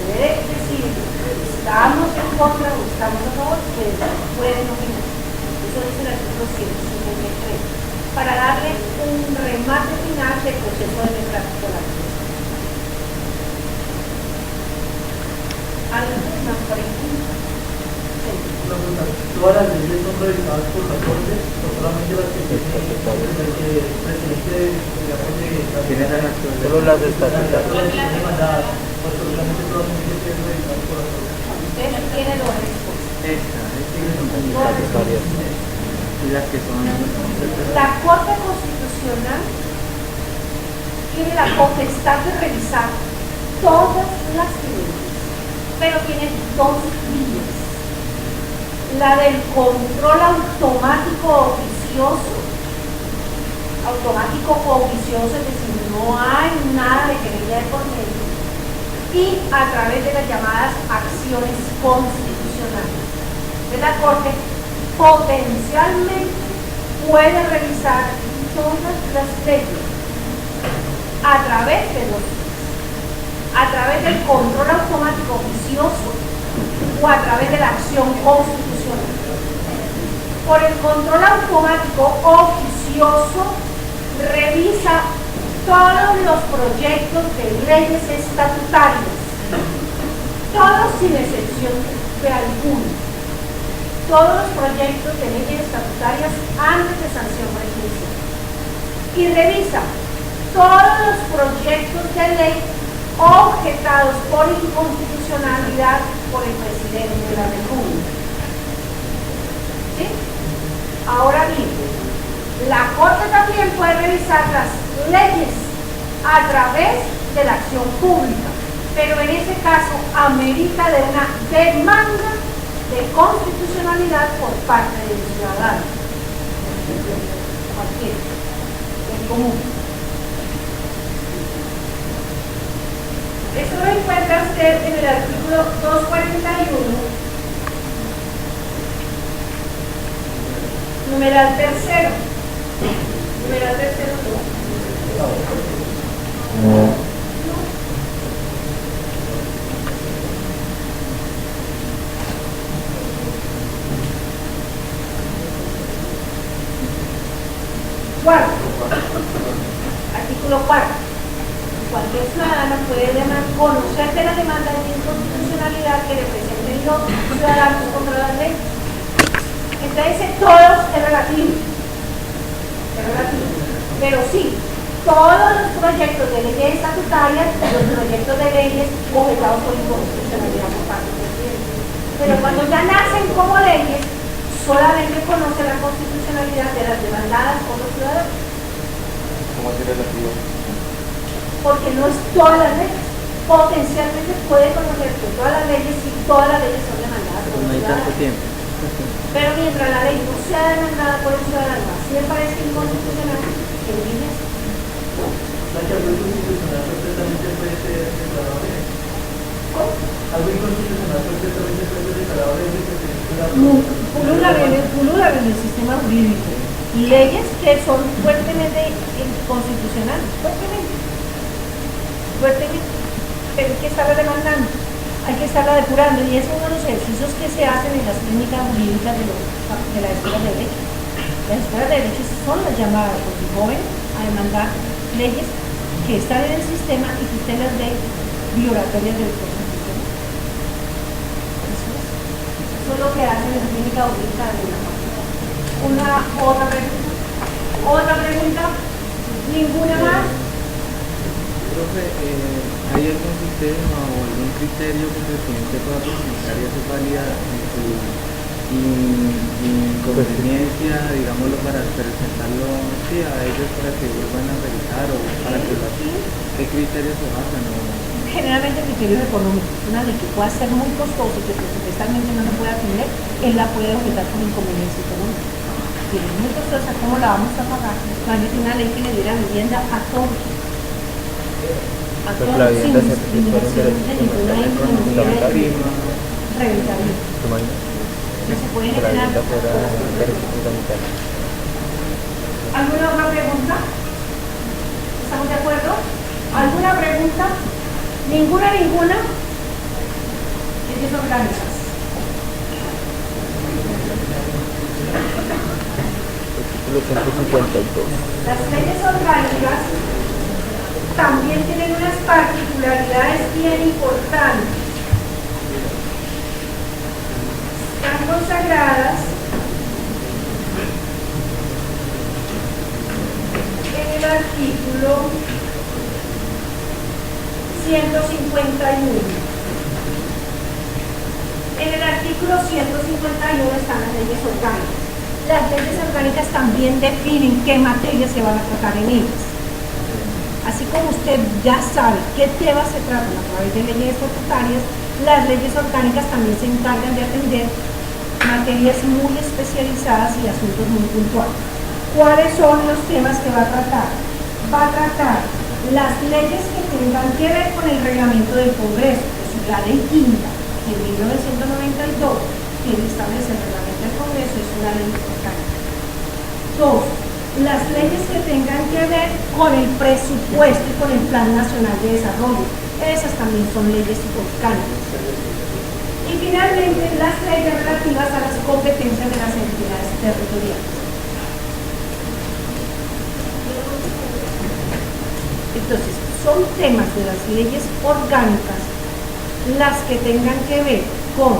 Puede decir, estamos en contra o estamos a favor, pues pueden opinar. Eso dice el artículo 153, para darle un remate final del proceso democrático. ¿Alguna pregunta? ¿Todas las leyes son revisadas por la Corte o solamente las que tiene el presidente, digamos, de Solo las estatutarias. demandadas, o solamente todas las leyes que son revisadas por la Corte? Usted tiene los respuestas. Estatutarias. Y las que son La Corte Constitucional tiene la potestad de revisar todas las leyes, pero tiene dos vías. La del control automático oficioso, es decir, no hay nada de querella de por medio, y a través de las llamadas acciones constitucionales. De la Corte potencialmente puede revisar todas las leyes a través del control automático oficioso o a través de la acción constitucional. Por el control automático oficioso revisa todos los proyectos de leyes estatutarias, todos sin excepción de alguno. Todos los proyectos de leyes estatutarias antes de sanción presidencial. Y revisa todos los proyectos de ley objetados por inconstitucionalidad por el presidente de la República. ¿Sí? Ahora bien, la Corte también puede revisar las leyes a través de la acción pública, pero en ese caso amerita de una demanda de constitucionalidad por parte del ciudadano, cualquiera, del común. Esto lo encuentra usted en el artículo 241, numeral tercero. Numeral tercero, no. Cuarto, artículo cuarto. Cualquier ciudadano puede conocer de la demanda de inconstitucionalidad que le presenten los ciudadanos contra la ley. Entonces, todos es relativo. Pero sí, todos los proyectos de leyes estatutarias, los proyectos de leyes objetados por inconstitucionalidad por parte del presidente. Pero cuando ya nacen como leyes, solamente conoce la constitucionalidad de las demandadas por los ciudadanos. ¿Cómo es relativo? Porque no es todas las leyes. Potencialmente puede conocer que todas las leyes y todas las leyes son demandadas por No los hay tanto ciudadanos. tiempo. Pero mientras la ley no sea demandada por el ciudadano, así le parece inconstitucional, que viene así. La que algo inconstitucional perfectamente puede ser declarado ley. ¿Cómo? Algo inconstitucional perfectamente puede ser declarado ley del presidente de la Pululan en el sistema jurídico leyes que son fuertemente inconstitucionales, fuertemente, pero hay que estarla demandando, hay que estarla depurando, y es uno de los ejercicios que se hacen en las clínicas jurídicas de las escuelas de derecho. Las escuelas de derecho son las llamadas por los jóvenes a demandar leyes que están en el sistema y que usted las ve violatorias del Constitución. Eso es lo que hacen en la clínica jurídica de la otra pregunta, ninguna más. Profe, ¿hay algún sistema o algún criterio que el presidente pueda presentar y hacer válida en su inconveniencia, digámoslo, para presentarlo sí, a ellos para que vuelvan a revisar o para que qué criterios se basan? Generalmente criterios económicos. Una ley que pueda ser muy costosa y que presupuestalmente no se pueda atender, él la puede objetar por inconveniencia económica. que es muy costosa, ¿cómo la vamos a pagar? Imagínate una ley que le diera vivienda a todos. A Pues todos, la sin vivienda se requiere discriminación de ninguna fundamental. reventamiento. ¿Te imaginas? No se puede Que la generar. vivienda fuera un derecho fundamental. ¿Alguna otra pregunta? ¿Estamos de acuerdo? ¿Alguna pregunta? ¿Ninguna? Leyes orgánicas. Artículo 152. Las leyes orgánicas también tienen unas particularidades bien importantes. Están consagradas en el artículo 151. En el artículo 151 están las leyes orgánicas. Las leyes orgánicas también definen qué materias se van a tratar en ellas. Así como usted ya sabe qué temas se tratan a través de leyes estatutarias, las leyes orgánicas también se encargan de atender materias muy especializadas y asuntos muy puntuales. ¿Cuáles son los temas que va a tratar? Va a tratar las leyes que tengan que ver con el reglamento del Congreso, es decir, la ley quinta de 1992, que establece el reglamento del Congreso, es una ley orgánica. Dos, las leyes que tengan que ver con el presupuesto y con el Plan Nacional de Desarrollo, esas también son leyes orgánicas. Y finalmente, las leyes relativas a las competencias de las entidades territoriales. Entonces, son temas de las leyes orgánicas las que tengan que ver con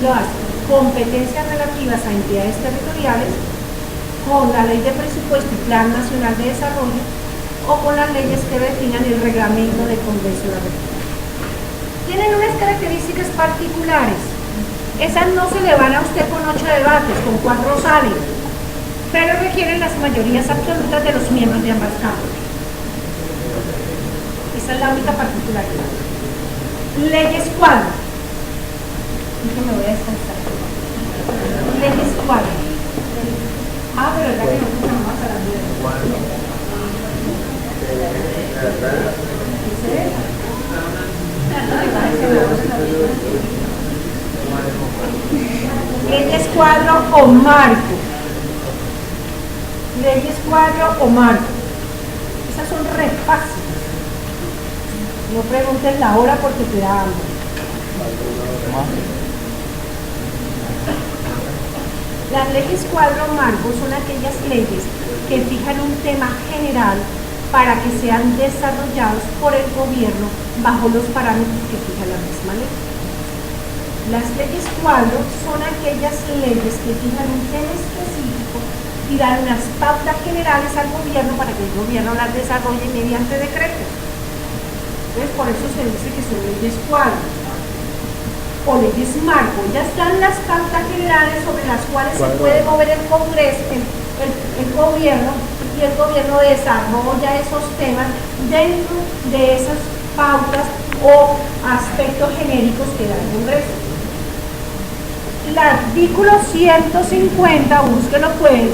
las competencias relativas a entidades territoriales, con la ley de presupuesto y Plan Nacional de Desarrollo, o con las leyes que definan el reglamento del Congreso de la República. Tienen unas características particulares. Esas no se le van a usted con 8 debates, con 4 salen, pero requieren las mayorías absolutas de los miembros de ambas cámaras. Esa es la única particularidad. Leyes cuadro. Yo me voy a descansar. Leyes cuadro. Ah, pero ya que nosotros vamos a las 9. Leyes cuadro o marco. Leyes cuadro o marco. Esas son re fáciles. No preguntes la hora porque te da hambre. Las leyes cuadro o marco son aquellas leyes que fijan un tema general para que sean desarrollados por el gobierno bajo los parámetros que fija la misma ley. Las leyes cuadro son aquellas leyes que fijan un tema específico y dan unas pautas generales al gobierno para que el gobierno las desarrolle mediante decretos. Entonces, por eso se dice que son leyes cuadro o leyes marco. Ya están las pautas generales sobre las cuales se puede mover el Congreso, el gobierno, y el gobierno desarrolla esos temas dentro de esas pautas o aspectos genéricos que da el Congreso. El artículo 150, búsquelo pues,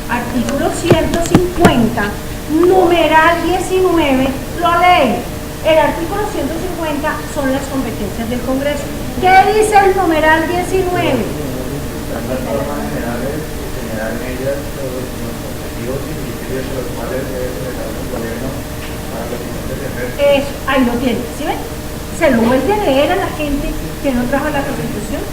artículo 150, numeral 19, lo lee. El artículo 150 son las competencias del Congreso. ¿Qué dice el numeral 19? Las normas generales y señalar en ellas los objetivos y criterios de los cuales debe celebrar el gobierno para los siguientes ejercicios. Ahí lo tiene, ¿sí ven? Se lo vuelve a leer a la gente que no trajo la Constitución.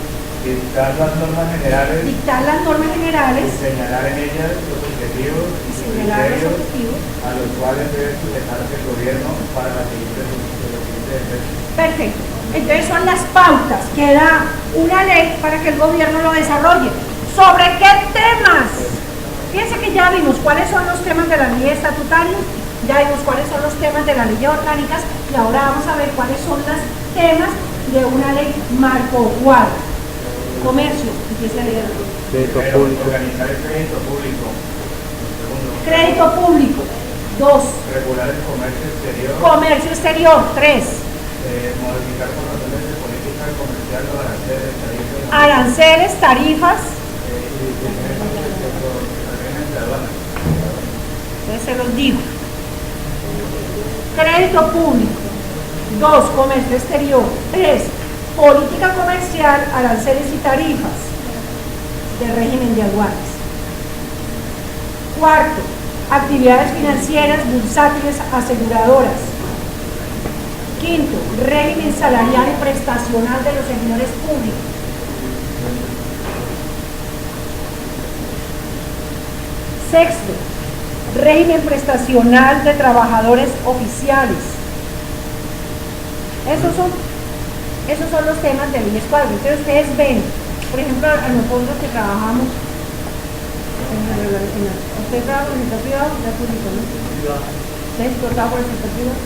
Dictar las normas generales Dictar las normas y generales señalar en ellas los objetivos y y señalar los criterios objetivos. a los cuales debe sujetarse el gobierno para los siguientes ejercicios. Perfecto. Entonces son las pautas que da una ley para que el gobierno lo desarrolle. ¿Sobre qué temas? Fíjense que ya vimos cuáles son los temas de las leyes estatutarias, ya vimos cuáles son los temas de las leyes orgánicas y ahora vamos a ver cuáles son los temas de una ley marco cuadro. Comercio, empieza a leer. Crédito Pero público. organizar el crédito público. Segundo, Crédito público. 2. regular el comercio exterior. Comercio exterior. 3. Modificar por razones de política comercial los aranceles, tarifas. Aranceles, tarifas. Entonces se los digo. Crédito público. 2. Comercio exterior. 3. Política comercial, aranceles y tarifas del régimen de aduanas. 4. Actividades financieras, bursátiles, aseguradoras. 5. Régimen salarial y prestacional de los servidores públicos. 6. Régimen prestacional de trabajadores oficiales. Esos son los temas de leyes cuadro. Entonces ustedes ven, por ejemplo, a nosotros que trabajamos ¿usted trabaja en el sector privado o en el público? ¿No? ¿Usted es explotado por el sector privado?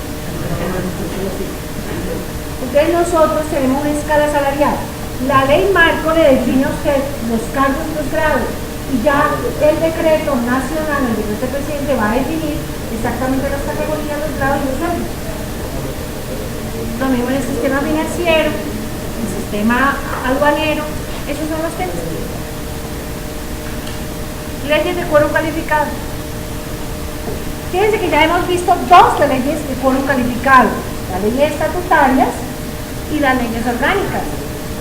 Entonces nosotros tenemos una escala salarial. La ley marco le define a usted los cargos y los grados, y ya el decreto nacional, el decreto del presidente, va a definir exactamente las categorías, los grados y los sueldos. Lo mismo en el sistema financiero, el sistema aduanero, esos son los temas. Leyes de quórum calificado. Fíjense que ya hemos visto 2 de leyes de quórum calificado, las leyes estatutarias y las leyes orgánicas.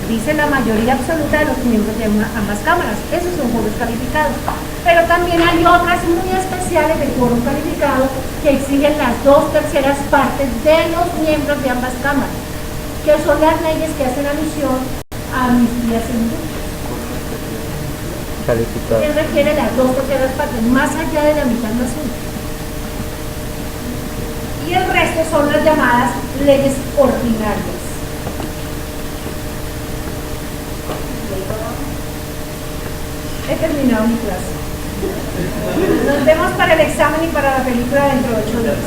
Dice la mayoría absoluta de los miembros de ambas cámaras. Esos son quórum calificados. Pero también hay otras muy especiales de quórum calificado que exigen las 2/3 partes de los miembros de ambas cámaras, que son las leyes que hacen alusión a amnistías e indultos. Calificado. Que requiere las 2/3 partes, más allá de la mitad más uno. Y el resto son las llamadas leyes ordinarias. He terminado mi clase. Nos vemos para el examen y para la película dentro de 8 días.